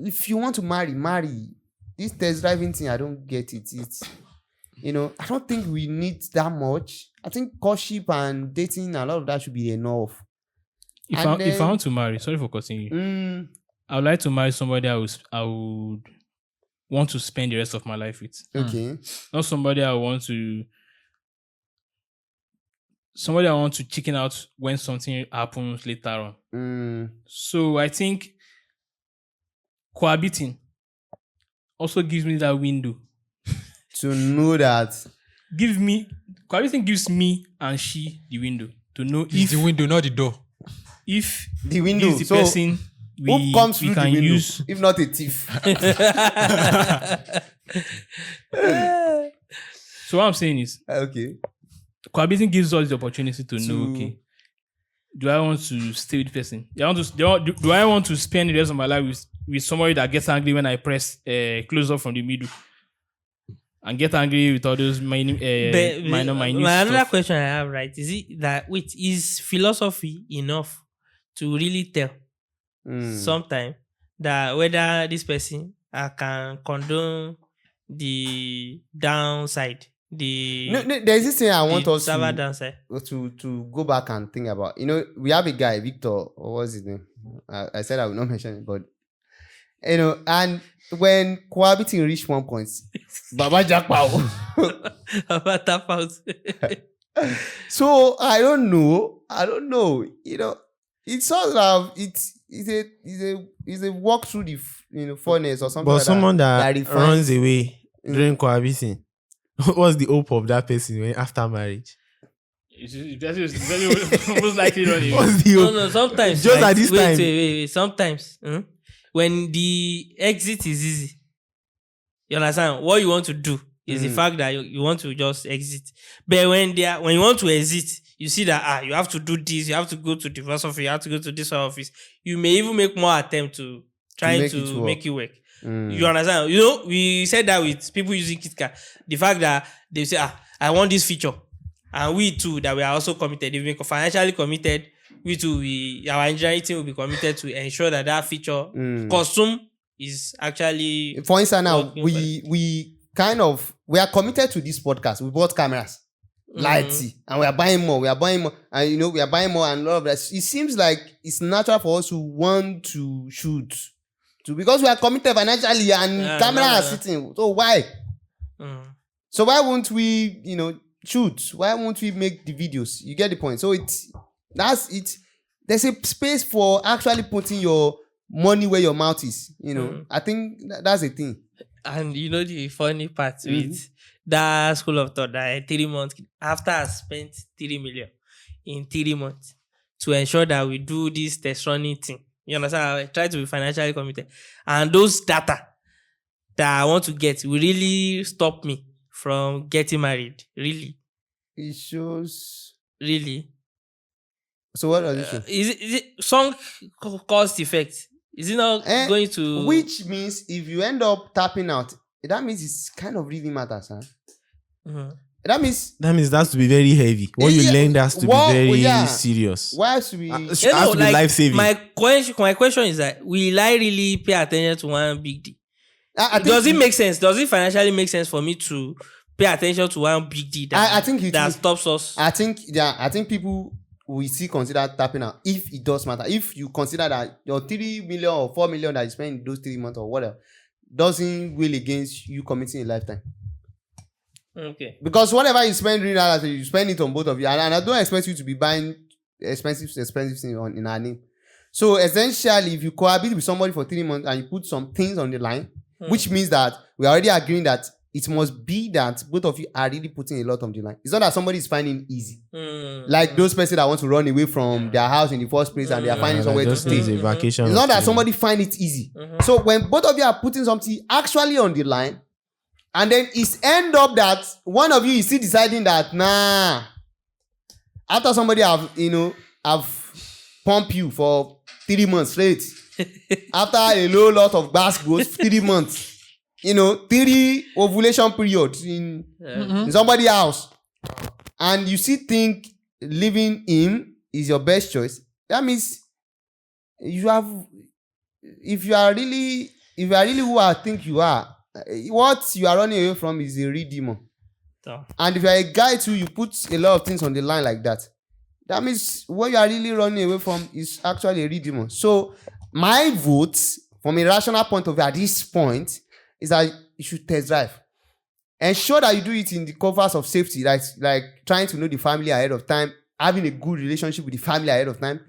If you want to marry. This test driving thing, I don't get it. It's I don't think we need that much. I think courtship and dating, a lot of that should be enough.
If I want to marry, sorry for cutting you, I would like to marry somebody want to spend the rest of my life with.
Okay.
Not somebody I want to chicken out when something happens later on. So I think cohabiting also gives me that window
to know that
cohabiting gives me and she the window to know
It's the window, not the door.
if
the window.
this is the person
who comes
we
through
can
the window,
use.
if not a thief?
So what I'm saying is,
Okay.
cohabiting gives us the opportunity to know, okay, do I want to stay with the person? Do I want to spend the rest of my life with somebody that gets angry when I press close up from the middle? And get angry with all those minor
another
stuff.
question I have, right, is it that is philosophy enough to really tell sometime that whether this person can condone the downside,
there's this thing I want us
downside.
to go back and think about. You know, we have a guy, Victor, or what's his name? I said I will not mention it, but you know, and when cohabiting reached one point, Baba Jackpot.
Baba tap out.
So I don't know. You know, it's sort of it's a walk through the furnace or something.
But
like
someone that runs
refines-
away during cohabiting, what's the hope of that person after marriage?
It's most likely running.
What's the hope?
No, sometimes.
Just at this time.
Wait. Sometimes, when the exit is easy, you understand? What you want to do is the fact that you want to just exit. But when you want to exit, you see that you have to do this, you have to go to divorce office, you have to go to this office. You may even make more attempt to try to make it work. You understand? You know, we said that with people using KitKat. The fact that they say, I want this feature. And we too, that we are also committed. If we are financially committed, we too, our engineering team will be committed to ensure that feature consume is actually.
For instance, now we are committed to this podcast. We bought cameras, lights, and we are buying more. And you know, we are buying more and all of that. It seems like it's natural for us to want to shoot, because we are committed financially and cameras are sitting. So why? So why won't we, shoot? Why won't we make the videos? You get the point. So that's it. There's a space for actually putting your money where your mouth is. I think that's the thing.
And the funny part with that school of thought that 3 months after I spent 3 million in 3 months to ensure that we do this test running thing. You understand? I try to be financially committed, and those data that I want to get will really stop me from getting married. Really,
it shows.
Really.
So what does it show?
Is it sunk cost effect? Is it not going to?
Which means if you end up tapping out, that means it's kind of really matters, huh? That means
that has to be very heavy. What you learned has to be very serious.
Why has to be?
Has to be life saving.
My question is that will I really pay attention to one big deal? Does it make sense? Does it financially make sense for me to pay attention to one big deal that stops us?
I think people will still consider tapping out if it does matter. If you consider that your 3 million or 4 million that you spend in those 3 months or whatever doesn't will against you committing a lifetime.
Okay.
Because whatever you spend during that, you spend it on both of you, and I don't expect you to be buying expensive things in our name. So essentially, if you cohabit with somebody for 3 months and you put some things on the line, which means that we are already agreeing that it must be that both of you are really putting a lot on the line. It's not that somebody is finding it easy. Like those persons that want to run away from their house in the first place and they are finding somewhere to stay.
A vacation.
It's not that somebody find it easy. So when both of you are putting something actually on the line, and then it's end up that one of you is still deciding that, after somebody have pumped you for 3 months straight, after a low lot of gas goes 3 months, 3 ovulation periods in somebody's house, and you still think leaving him is your best choice, that means if you are really who I think you are, what you are running away from is a real demon. And if you are a guy too, you put a lot of things on the line like that, that means what you are really running away from is actually a real demon. So my vote from a rational point of view at this point is that you should test drive. Ensure that you do it in the covers of safety, like trying to know the family ahead of time, having a good relationship with the family ahead of time,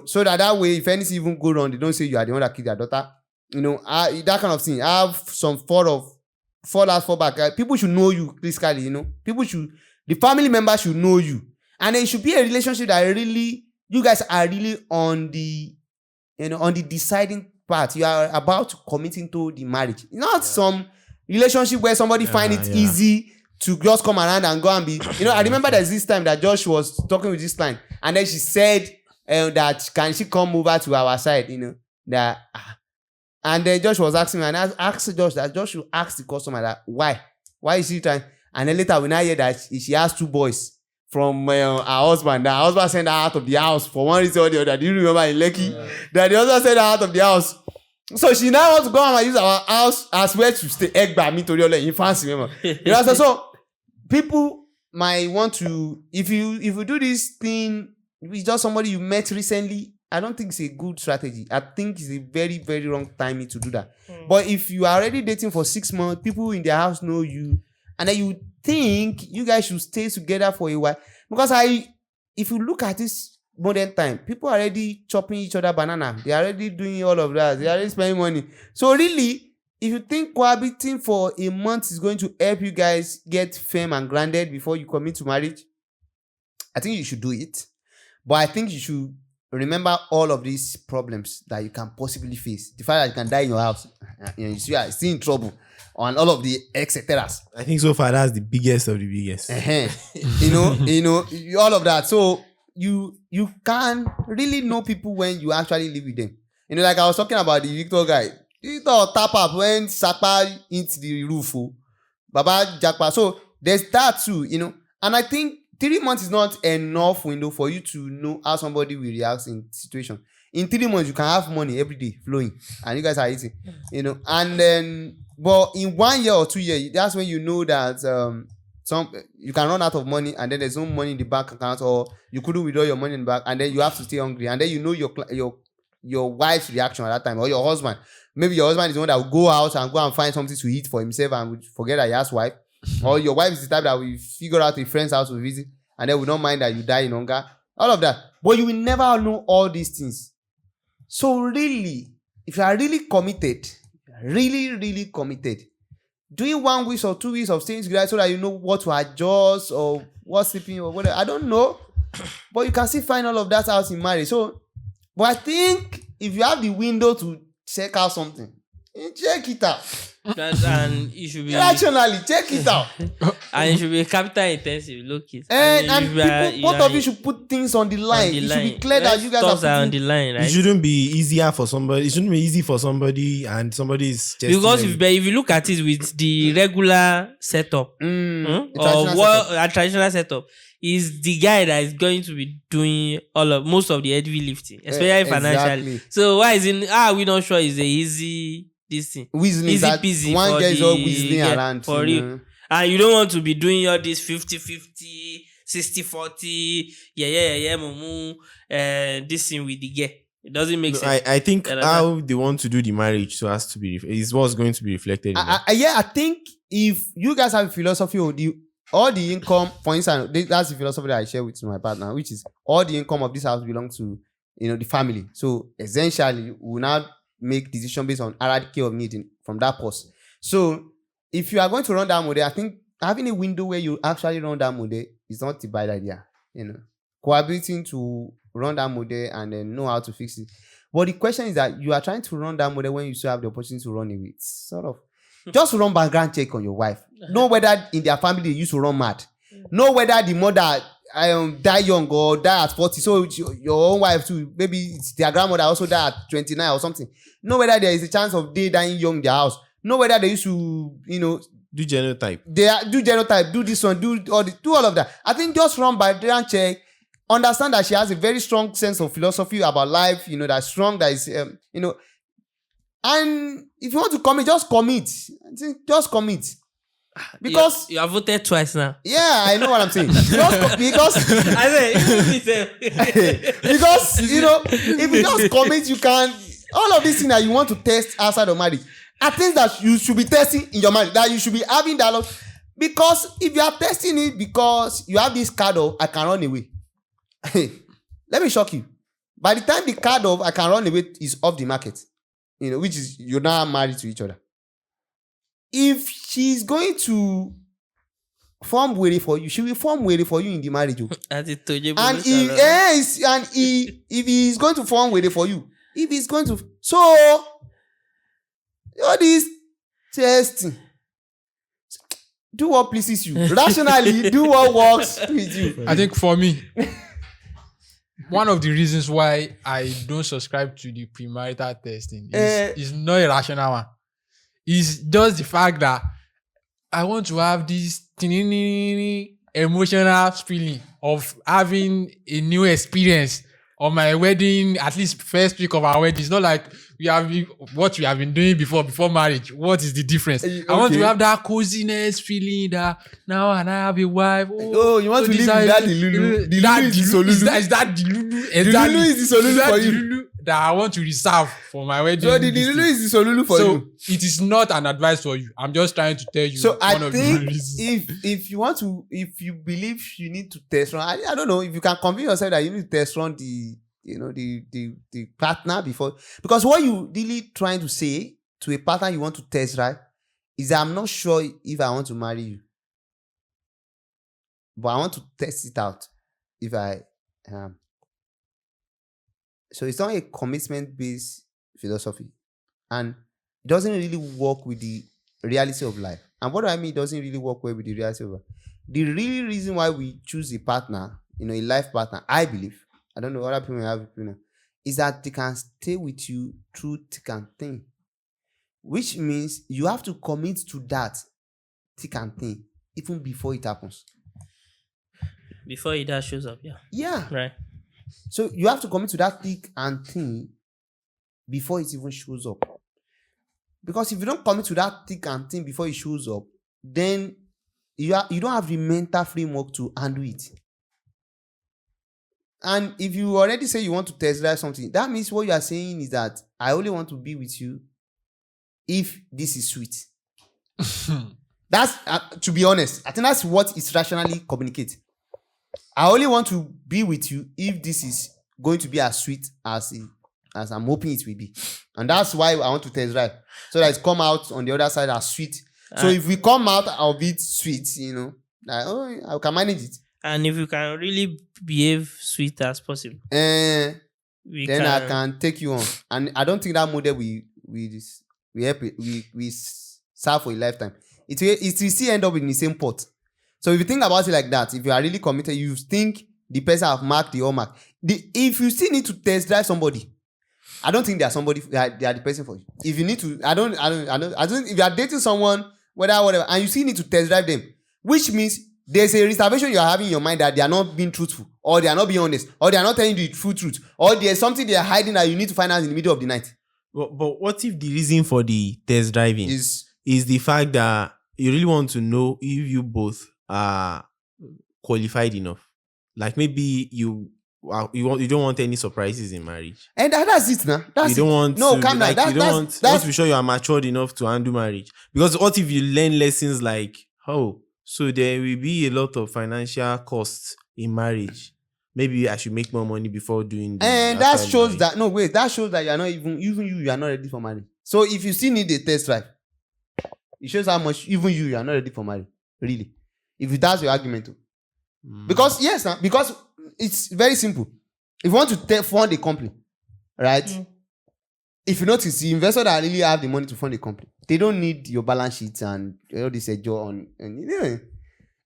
so that way, if anything even go wrong, they don't say you are the one that killed their daughter. That kind of thing. Have some fallback. People should know you basically. The family members should know you, and it should be a relationship that really you guys are really on the deciding part. You are about to commit into the marriage, not some relationship where somebody find it easy to just come around and go and be. I remember there's this time that Josh was talking with this client, and then she said that can she come over to our side, that. And then Josh was asking me, and I asked Josh that Josh should ask the customer that why is she trying? And then later we now hear that she has 2 boys from her husband. That her husband sent her out of the house for one reason or the other. Do you remember in Lekki? That the husband sent her out of the house. So she now wants to go and use our house as where to stay. Egg by me to in fancy, remember? So people might want to, if you do this thing, if it's just somebody you met recently, I don't think it's a good strategy. I think it's a very, very wrong timing to do that. But if you are already dating for 6 months, people in their house know you, and then you think you guys should stay together for a while. Because if you look at this modern time, people are already chopping each other banana. They are already doing all of that. They are already spending money. So really, if you think cohabiting for a month is going to help you guys get firm and grounded before you commit to marriage, I think you should do it. But I think you should remember all of these problems that you can possibly face. The fact that you can die in your house, you see, you are still in trouble, and all of the etc.
I think so far that's the biggest of the biggest.
All of that. So you can really know people when you actually live with them. Like I was talking about the Victor guy. Victor tap up when Sapa hits the roof. Baba Jackpa. So there's that too, And I think 3 months is not enough window for you to know how somebody will react in situation. In 3 months, you can have money every day flowing, and you guys are eating, And then, but in 1 year or 2 years, that's when you know that you can run out of money, and then there's no money in the bank account, or you couldn't withdraw your money in the bank, and then you have to stay hungry, and then your wife's reaction at that time, or your husband. Maybe your husband is the one that will go out and go and find something to eat for himself and would forget that he has wife. Or your wife is the type that will figure out a friend's house to visit, and then we don't mind that you die in hunger. All of that. But you will never know all these things. So really, if you are really committed, really committed, doing 1 week or 2 weeks of staying together so that you know what to adjust or what's sleeping or whatever, I don't know. But you can still find all of that out in marriage. So, but I think if you have the window to check out something, check it out.
And it should be
rationally check it out.
And it should be capital intensive, look it.
And both of you should put things on the line. It should be clear that you guys are
on the line, right?
It shouldn't be easier for somebody. It shouldn't be easy for somebody, and somebody is just
because if you look at it with the regular setup, a traditional setup, is the guy that is going to be doing most of the heavy lifting, especially financially. So why is it? We not sure it's a easy. This thing. Easy peasy.
One guy is all whistling around.
For real. And you don't want to be doing all this 50-50, 60-40, mumu, this thing with the guy. It doesn't make sense.
I think how they want to do the marriage so as to be is what's going to be reflected.
I think if you guys have a philosophy of all the income, for instance, that's the philosophy that I share with my partner, which is all the income of this house belongs to the family. So essentially, we now make decision based on hierarchy of need from that post. So if you are going to run that model, I think having a window where you actually run that model is not a bad idea. Cohabiting to run that model and then know how to fix it. But the question is that you are trying to run that model when you still have the opportunity to run it with. Sort of. Just run background check on your wife. Know whether in their family they used to run mad. Know whether the mother die young or die at 40. So your own wife too, maybe it's their grandmother also die at 29 or something. Know whether there is a chance of they dying young in their house. Know whether they used to,
do genotype.
Do genotype, do this one, do all of that. I think just run background check. Understand that she has a very strong sense of philosophy about life, that's strong, that is, and if you want to commit, just commit. Just commit. Because
you have voted twice now.
Yeah, I know what I'm saying. Because if you just commit, you can all of these things that you want to test outside of marriage. are things that you should be testing in your mind, that you should be having dialogue. Because if you are testing it because you have this card of I can run away, let me shock you. By the time the card of I can run away is off the market, which is you're now married to each other. If she's going to form waiting for you, she will form waiting for you in the marriage. And if he's going to form waiting for you, if he's going to, so all this testing, do what pleases you. Rationally, do what works with you.
I think for me, one of the reasons why I don't subscribe to the premarital testing is not a rational one. It's just the fact that I want to have this emotional feeling of having a new experience on my wedding, at least first week of our wedding. It's not like what we have been doing before marriage. What is the difference? Okay. I want to have that coziness feeling that now and I have a wife.
You want to live with that Dilulu. Dilulu is the Solulu.
Is that Dilulu?
Dilulu is the Solulu for you.
That I want to reserve for my wedding.
So the Dilulu is the Solulu for you.
So it is not an advice for you. I'm just trying to tell you.
So I think if you want to, if you believe you need to test run, I don't know if you can convince yourself that you need to test run the partner before, because what you really trying to say to a partner you want to test, right, is that I'm not sure if I want to marry you, but I want to test it out if I am. So it's not a commitment-based philosophy, and it doesn't really work with the reality of life. And what do I mean? It doesn't really work well with the reality of life. The real reason why we choose a partner, a life partner, I believe, I don't know, other people may have opinion, is that they can stay with you through thick and thin, which means you have to commit to that thick and thin even before it happens.
Before it shows up, yeah.
Yeah.
Right.
So you have to commit to that thick and thin before it even shows up. Because if you don't commit to that thick and thin before it shows up, then you don't have the mental framework to handle it. And if you already say you want to test drive something, that means what you are saying is that I only want to be with you if this is sweet. That's, to be honest, I think that's what is rationally communicated. I only want to be with you if this is going to be as sweet as I'm hoping it will be. And that's why I want to test drive. So that it come out on the other side as sweet. So if we come out of it sweet, I can manage it.
And if you can really behave sweet as possible,
then I can take you on. And I don't think that model we serve for a lifetime. It will still end up in the same pot. So if you think about it like that, if you are really committed, you think the person have marked the hallmark. If you still need to test drive somebody, I don't think they are the person for you. If you need to, I don't. If you are dating someone, whatever, and you still need to test drive them, which means there's a reservation you are having in your mind that they are not being truthful, or they are not being honest, or they are not telling you the full truth, or there's something they are hiding that you need to find out in the middle of the night.
But what if the reason for the test driving is the fact that you really want to know if you both are qualified enough? Like maybe you don't want any surprises in marriage,
and that's it now. You
don't want to be sure you are matured enough to handle marriage. Because what if you learn lessons like, so there will be a lot of financial costs in marriage, maybe I should make more money before doing this.
And that shows that that shows that you are not you are not ready for marriage. So if you still need a test drive, it shows how much even you are not ready for marriage. Really, if that's your argument too. Because because it's very simple. If you want to fund a company, right? If you notice, the investors that really have the money to fund a company, they don't need your balance sheets and all this on.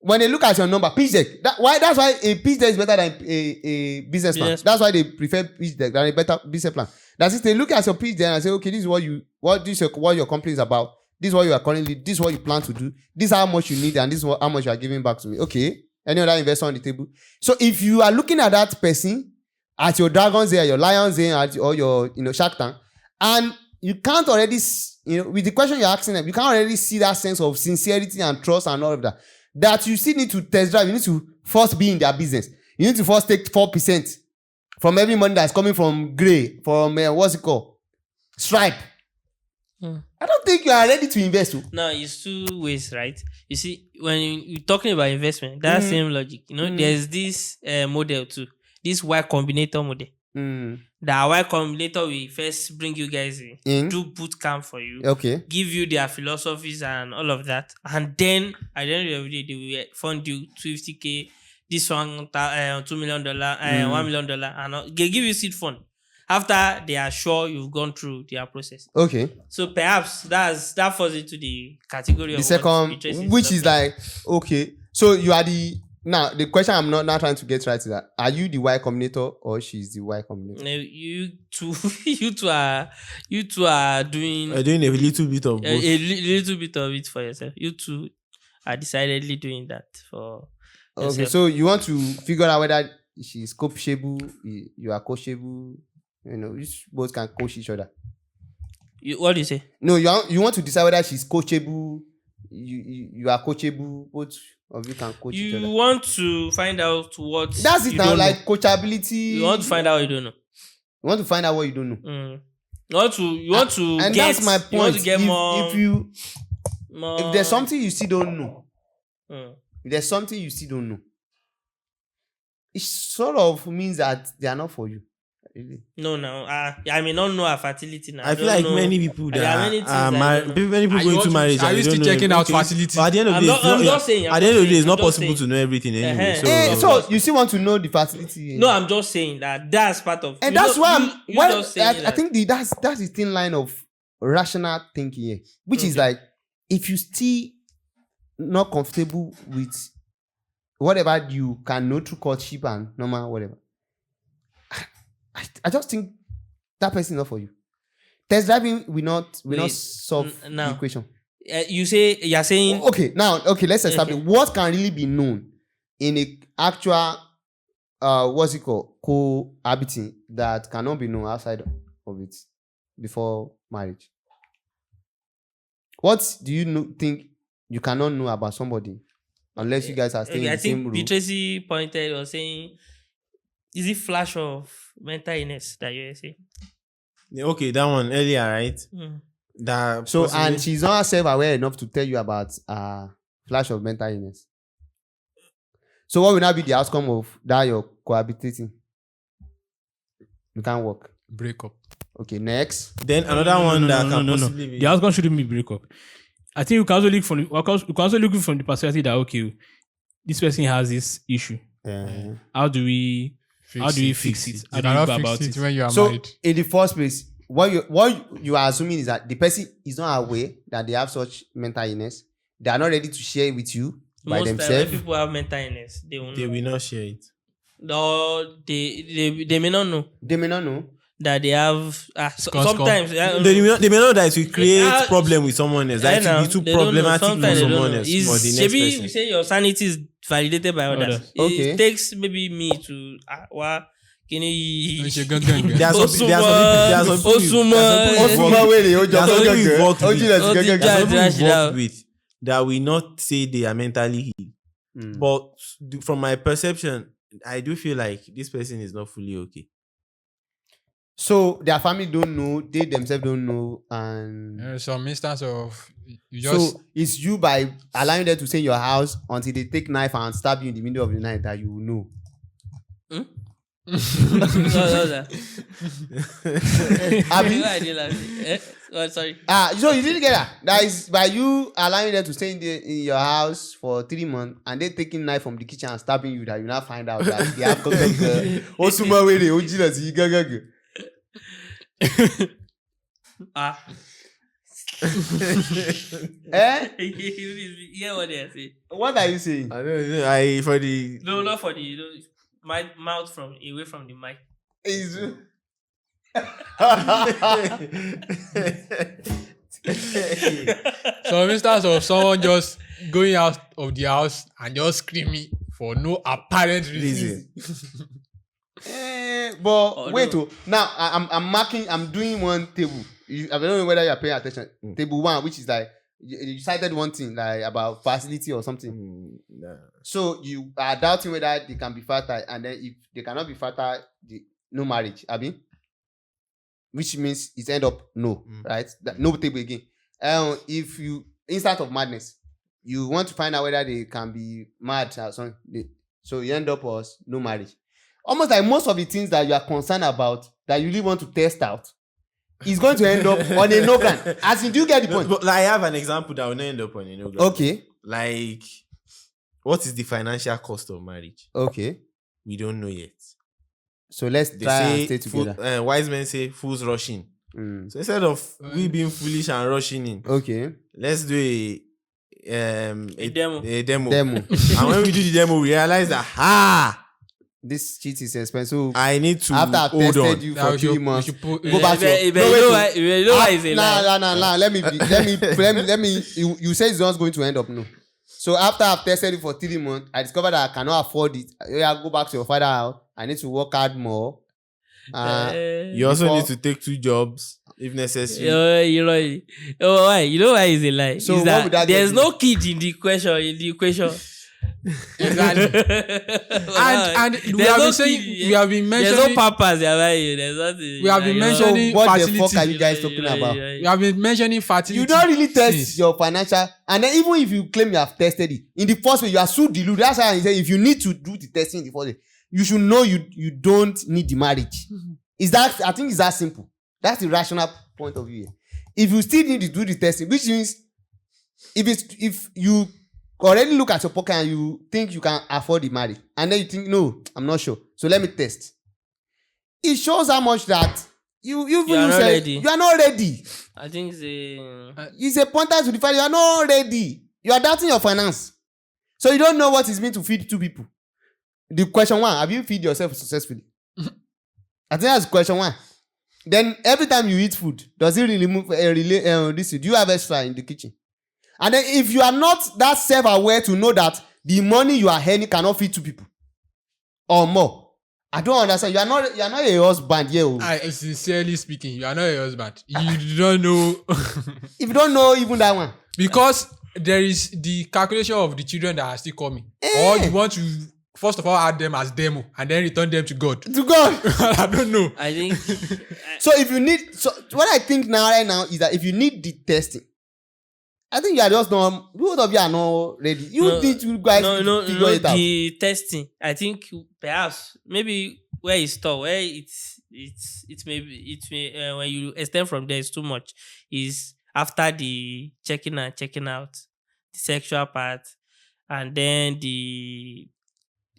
When they look at your number, pitch deck. That's why a pitch deck is better than a business plan. Yes. That's why they prefer pitch deck than a better business plan. That's it. They look at your pitch deck and say, okay, this is what your company is about. This is what you are currently. This is what you plan to do. This is how much you need, and this is how much you are giving back to me. Okay. Any other investor on the table? So if you are looking at that person, at your Dragon's Den, your Lion's Den, or your Shark Tank, and you can't already, with the question you're asking them, you can't already see that sense of sincerity and trust and all of that. That you still need to test drive. You need to first be in their business. You need to first take 4% from every money that's coming from Grey, from what's it called? Stripe. I don't think you are ready to invest.
No, it's two ways, right? You see, when you're talking about investment, that same logic, there's this model too. This Y Combinator model. The Y Combinator will first bring you guys in, do boot camp for you, give you their philosophies and all of that, and then at the end of the day, they will fund you $250K, this one $2 million, $1 million, and they give you seed fund after they are sure you've gone through their process.
Okay.
So perhaps that falls into the category of
the second, which is like, okay, so you are now the question I'm not trying to get right is that, are you the Y Combinator or she's the Y Combinator?
No, you two are doing
a little bit of both.
A little bit of it for yourself. You two are decidedly doing that for yourself.
Okay, so you want to figure out whether she's coachable, you are coachable, you both can coach each other.
What do you say?
No, you want to decide whether she's coachable, you are coachable, both of you can coach each other.
You want to find out what
that's it
you
now,
don't
like
know.
coachability.
You want to find out what you don't know.
You want to find out what you don't know.
You want to
and
get,
that's my point.
You want to get more.
If there's something you still don't know, if there's something you still don't know, it sort of means that they are not for you. Really?
No. I may not know her fertility now.
I feel like many people that many people going to marriage.
Are you still checking out fertility?
At the end of the day,
I'm not saying.
At the end of the day, it's not possible to know everything anyway.
So you still want to know the fertility?
No, I'm just saying that's part of.
And that's why I think that's the thin line of rational thinking here, which is like, if you still not comfortable with whatever you can know through courtship and normal whatever, I just think that person is not for you. Test driving will not solve the equation.
You're saying
let's establish what can really be known in a actual cohabiting that cannot be known outside of it before marriage. What do you think you cannot know about somebody unless you guys are staying in the same room?
I think Tracy pointed or saying, is it flash of mental illness that you're saying?
Okay, that one earlier, right?
And she's not self-aware enough to tell you about flash of mental illness. So what will now be the outcome of that you're cohabitating? You can't work.
Break up.
Okay, next.
Then another one that can possibly be...
The outcome shouldn't be break up. I think you can also look from the perspective that, okay, this person has this issue. How do we fix it? How do we go about it?
When you are
so
married?
In the first place, what you are assuming is that the person is not aware that they have such mental illness. They are not ready to share it with you by themselves.
When people have mental illness, they
will not share it.
No, they may not know.
They may not know
that they have sometimes
they may know that it will create problem with someone else. Like it will be too problematic for someone else or the next person.
We say your sanity is validated by others.
Okay.
It takes maybe me to
that we not say they are mentally healed. But from my perception, I do feel like this person is not fully okay.
So their family don't know, they themselves don't know, and
There's some instance of you just.
So it's you by allowing them to stay in your house until they take knife and stab you in the middle of the night that you will know.
Sorry.
So you didn't get that. That is by you allowing them to stay in your house for 3 months and they taking knife from the kitchen and stabbing you that you now find out that they have
Hear what they say.
What are you saying?
I don't know.
No, not for the my mouth from away from the mic.
Some instance of someone just going out of the house and just screaming for no apparent reason.
But wait, now I'm doing one table. I don't know whether you're paying attention. Table 1, which is like you cited one thing like about facility or something. So you are doubting whether they can be fertile, and then if they cannot be fertile, no marriage, Abi. Which means it end up no, right? No table again. if you instead of madness, you want to find out whether they can be mad or something. So you end up as no marriage. Almost like most of the things that you are concerned about that you really want to test out is going to end up on a no ground. As in, do you get the point?
But like, I have an example that will not end up on a no ground.
Okay.
Like, what is the financial cost of marriage?
Okay.
We don't know yet.
So let's
They
try and
say
stay together.
wise men say fools rushing. So instead of we being foolish and rushing in,
Okay.
let's do a
demo.
demo.
Demo.
And when we do the demo, we realize that
This shit is expensive.
I need to
After I've
hold
tested
on.
you
Now
for 3 months,
put,
go back to
You know why is a lie.
Nah. Let me. You say it's not going to end up. No. So after I've tested it for 3 months, I discovered that I cannot afford it. I go back to your father house. I need to work hard more.
You also
Before-
need to take 2 jobs if necessary.
You know why? You know why is a lie?
So
Is
what
that
would that
there's
get
no kid in the equation.
exactly. and we
There's
have
no
been saying,
kid,
we have been
There's
mentioning,
no papas around you. There's nothing.
We have been
So
mentioning
what the
fertility.
fuck are you guys talking about?
we have been mentioning fertility.
You don't really test
since.
your financial, and then even if you claim you have tested it, in the first way you are so deluded. That's why I say if you need to do the testing in the first way, you should know you don't need the marriage. Is that, I think it's that simple. That's the rational point of view here. If you still need to do the testing, which means if you already look at your pocket and you think you can afford the marriage, and then you think, no, I'm not sure, so let me test. It shows how much that you
are not ready.
You are not ready.
I think
It's a pointer to the fact you are not ready. You are doubting your finance, so you don't know what it means to feed 2 people. The question 1: have you feed yourself successfully? I think that's question 1. Then every time you eat food, does it really move? This? Do you have extra in the kitchen? And then if you are not that self-aware to know that the money you are earning cannot feed 2 people or more, I don't understand. You are not a husband here.
Sincerely speaking, you are not a husband. You don't know.
If you don't know even that one,
Because there is the calculation of the children that are still coming. Or you want to first of all add them as demo and then return them to God.
to God.
I don't know.
I think
So if you need, so what I think right now is that if you need the testing, I think you are just not, both of you are not ready. You need to guys figure it out.
The testing. I think perhaps maybe where it's stopped, where it may when you extend from there, it's too much. Is after the checking and checking out, the sexual part, and then the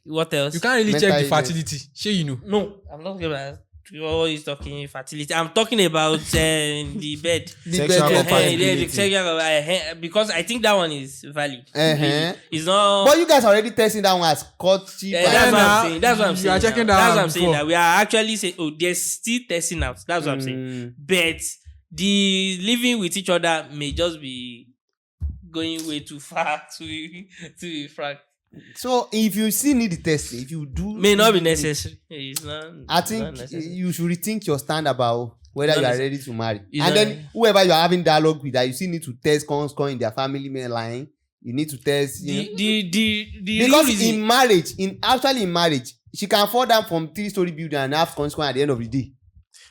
what else?
You can't really
Mental
check the
illness.
fertility. Sure, you know.
No, I'm not talking about. What is talking fertility? I'm talking about the bed.
Sexual compatibility.
The sexual, because I think that one is valid.
Uh-huh.
It's not.
But you guys are already testing that one as courtship.
That's what
now,
I'm saying. That's what I'm
you
saying.
are checking
now.
that
That's
one
what I'm saying.
before.
That we are actually saying, oh, there's still testing out. That's what I'm saying. But the living with each other may just be going way too far to be frank.
So if you still need the testing, if you do,
May not be necessary. It's not.
I
it's not
think
necessary.
you should rethink your stand about whether
Not
you are
necessary.
ready to marry.
It's
And
not-
then whoever you are having dialogue with, that you still need to test score in their family mail line. You need to test. You know.
The
Because
real reason,
in marriage, she can fall down from 3-story building and have consequence at the end of the day.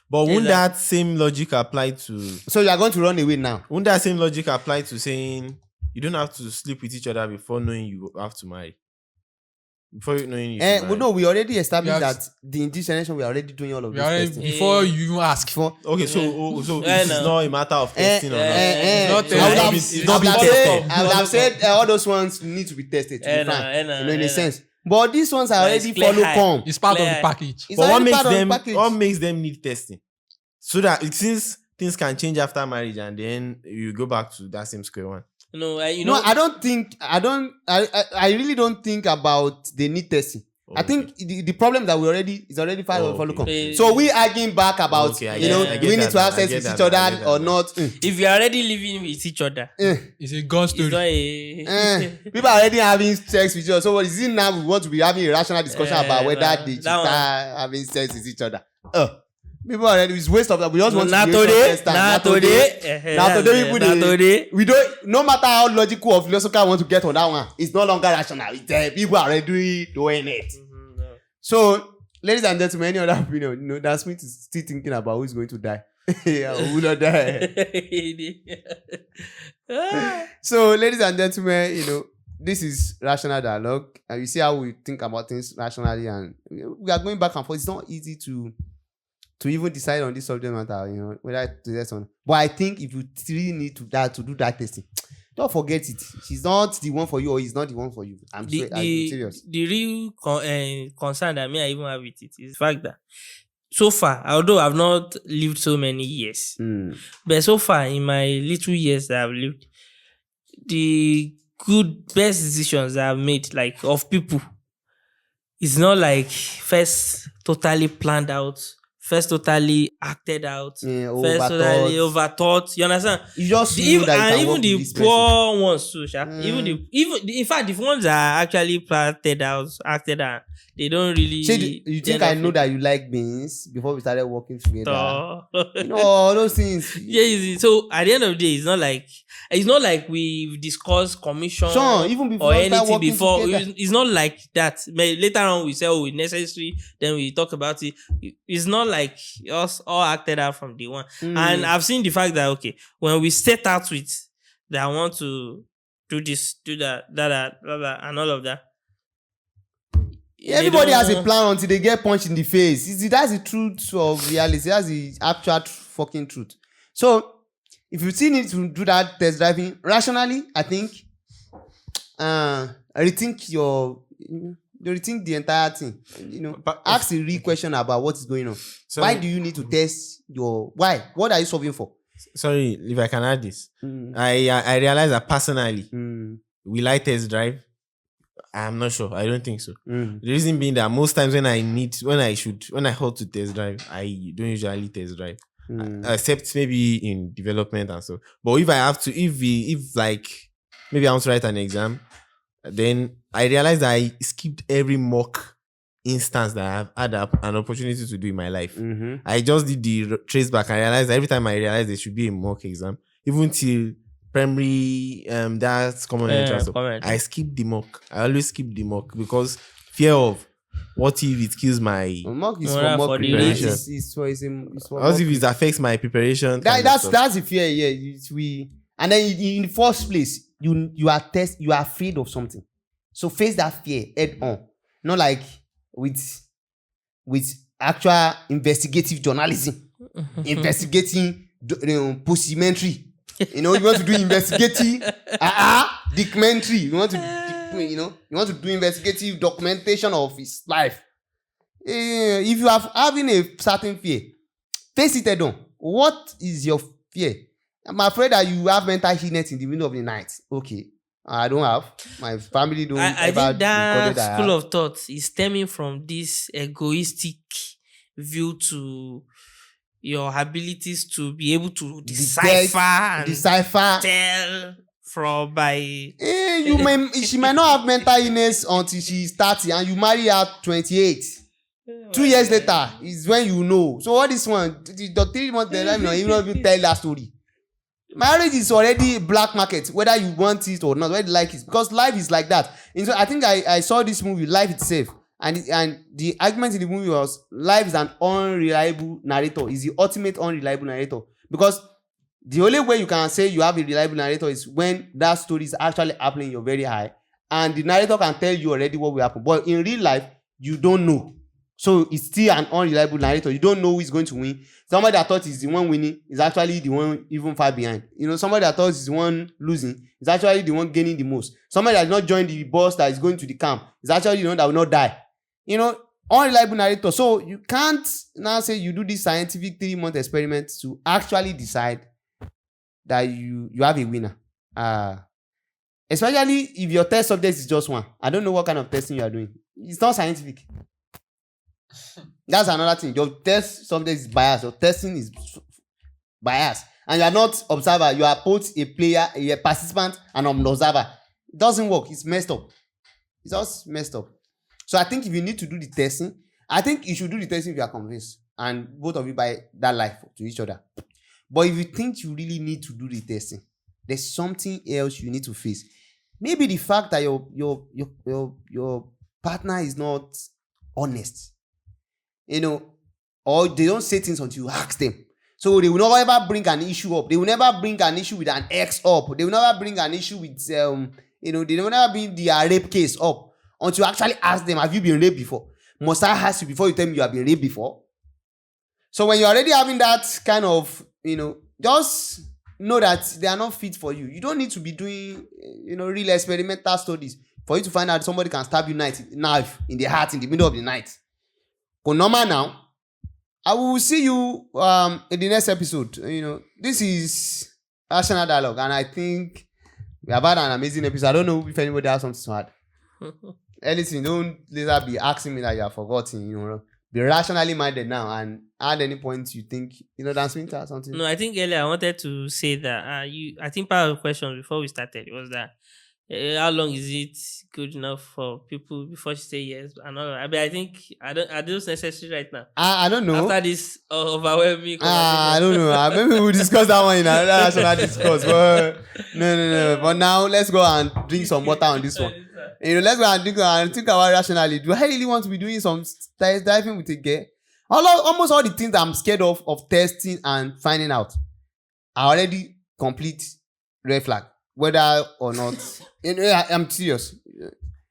But won't
Exactly.
that same logic apply to?
So you are going to run away now.
Won't that same logic apply to saying you don't have to sleep with each other before knowing you have to marry? Before knowing you should
Well,
marry.
no, we already established
We have-
that in this generation we are already doing all of
We
this
are
testing.
before you even ask.
Before,
Okay, so
Yeah,
it's
no.
not a matter of testing or not.
not
I would have-
testing.
It's not being
I would have
tested.
said- I would have said all those ones need to be tested. To be frank, in a sense. But these ones are
It's
already
clear
follow
high.
come.
It's part of
Clear.
the package.
It's
But
already part of the package.
what makes them need testing? So that since things can change after marriage and then you go back to that same square one.
No,
No, I really don't think about the need testing. I think the problem that is already part of follow come.
okay.
So we arguing back about,
Okay, I
you
get
know,
it, I
do we
get
need
that
to have
now, I
sex
get
with
that
each
now, I
other
get that
or
now.
not?
if you're already living with each other,
It's a gun
it's
story.
not a.
People are already having sex with each other. So what is it now? We want to be having a rational discussion about whether they should
that one.
start having sex with each other. People already, it's waste of that. We just want
Not
to be
today. Not today.
Now today people
Not
dey-
today.
we don't, no matter how logical or philosophical I want to get on that one, it's no longer rational. It's people are already doing it. So, ladies and gentlemen, any other opinion? You know, that Smith is still thinking about who's going to die. Yeah, we will not die. So, ladies and gentlemen, this is rational dialogue, and you see how we think about things rationally, and we are going back and forth. It's not easy to even decide on this subject matter, whether to test on. But I think if you really need to do that testing, don't forget it. She's not the one for you, or he's not the one for you. I'm serious.
The real concern that I even have with it is the fact that so far, although I've not lived so many years, but so far in my little years that I've lived, the best decisions that I've made, like of people, it's not like first totally planned out, first totally acted out, first totally overthought. You understand?
You just know that
and even the poor ones too, even in fact, the ones that are actually acted out, they don't really.
You think I know that you like beans before we started working together? All those things.
Yeah. So at the end of the day, it's not like we've discussed commission
even before
or anything before.
Together.
It's not like that. Later on, we say, it's necessary. Then we talk about it. It's not like us all acted out from day one. And I've seen the fact that when we set out with that, I want to do this, do that, and all of that.
Everybody has a plan until they get punched in the face. That's the truth of reality. That's the actual fucking truth. So, if you still need to do that test driving rationally, I think rethink the entire thing. But ask the real question about what is going on. Why do you need to test why? What are you solving for?
Sorry, if I can add this. I realize that personally, will I test drive? I'm not sure. I don't think so. The reason being that most times when I hold to test drive, I don't usually test drive. Except maybe in development and so. But if I have to, if like maybe I want to write an exam, then I realize that I skipped every mock instance that I've had an opportunity to do in my life. I just did the trace back. I realized every time I realized there should be a mock exam, even till primary, that's common entrance. I skip the mock. I always skip the mock because fear of what if it kills my
mock is for mock preparation.
What if it affects my preparation?
That's the fear. Yeah, and then in the first place, you are afraid of something. So face that fear head on. Not like with actual investigative journalism, investigating documentary. You want to do investigative documentary. You want to do investigative documentation of his life. If you are having a certain fear, face it head on. What is your fear? I'm afraid that you have mental illness in the middle of the night. Okay, I don't have. My family don't.
I think that school of thought is stemming from this egoistic view to your abilities to be able to decipher tell from by.
She might not have mental illness until she's 30 and you marry her 28. 2 years later is when you know. So what this one? The 3 months later, you not even tell that story. Marriage is already a black market, whether you want it or not, whether you like it, because life is like that. And so I think I saw this movie, Life Itself, and the argument in the movie was life is an unreliable narrator. Is the ultimate unreliable narrator, because the only way you can say you have a reliable narrator is when that story is actually happening, you're very high, and the narrator can tell you already what will happen. But in real life, you don't know. So it's still an unreliable narrator. You don't know who is going to win. Somebody that thought is the one winning is actually the one even far behind. Somebody that thought is the one losing is actually the one gaining the most. Somebody that did not join the bus that is going to the camp is actually the one that will not die. Unreliable narrator. So you can't now say you do this scientific 3-month experiment to actually decide that you have a winner. Especially if your test subject is just one. I don't know what kind of testing you are doing. It's not scientific. That's another thing. Your test subject is biased. Your testing is biased. And you are not observer. You are both a player, a participant, and an observer. It doesn't work. It's messed up. It's just messed up. So I think if you need to do the testing, I think you should do the testing if you are convinced. And both of you buy that life to each other. But if you think you really need to do the testing, there's something else you need to face. Maybe the fact that your partner is not honest. Or they don't say things until you ask them. So they will not ever bring an issue up. They will never bring an issue with an ex up. They will never bring an issue with they will never bring their rape case up until you actually ask them, have you been raped before? Must I ask you before you tell me you have been raped before? So when you're already having that kind of, just know that they are not fit for you. You don't need to be doing, real experimental studies for you to find out somebody can stab you knife in the heart in the middle of the night. Go normal now. I will see you in the next episode. This is Rational Dialogue, and I think we have had an amazing episode. I don't know if anybody has something to add. Anything, don't later be asking me that you have forgotten. Be rationally minded now and add any points you think, Dan Swinter or something.
No, I think earlier I wanted to say that I think part of the question before we started was that how long is it good enough for people before she say yes and all that. I think are those necessary right now?
I don't know.
After this overwhelming
I don't know. Maybe we'll discuss that one in another rational discourse. But no. But now let's go and drink some water on this one. Let's go and think about rationally. Do I really want to be doing some diving with a girl? Almost all the things I'm scared of testing and finding out are already complete red flag, whether or not. I'm serious.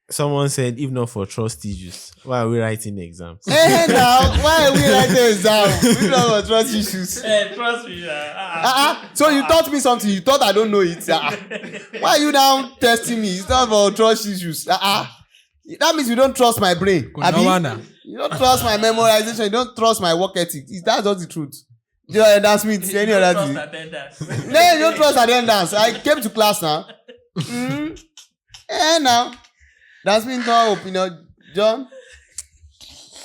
Someone said, if not for trust issues, why are we writing exams?
Hey now, why are we writing exams? If not for trust issues.
Trust me.
So you taught me something. You thought I don't know it. Why are you now testing me? It's not for trust issues. That means you don't trust my brain. You don't trust my memorization. You don't trust my work ethic. That's just the truth. That's me. Any other thing. No, you don't trust attendance. I came to class now. Now. That's been no hope, John.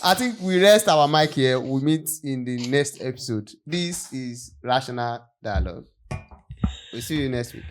I think we rest our mic here. We'll meet in the next episode. This is Rational Dialogue. We'll see you next week.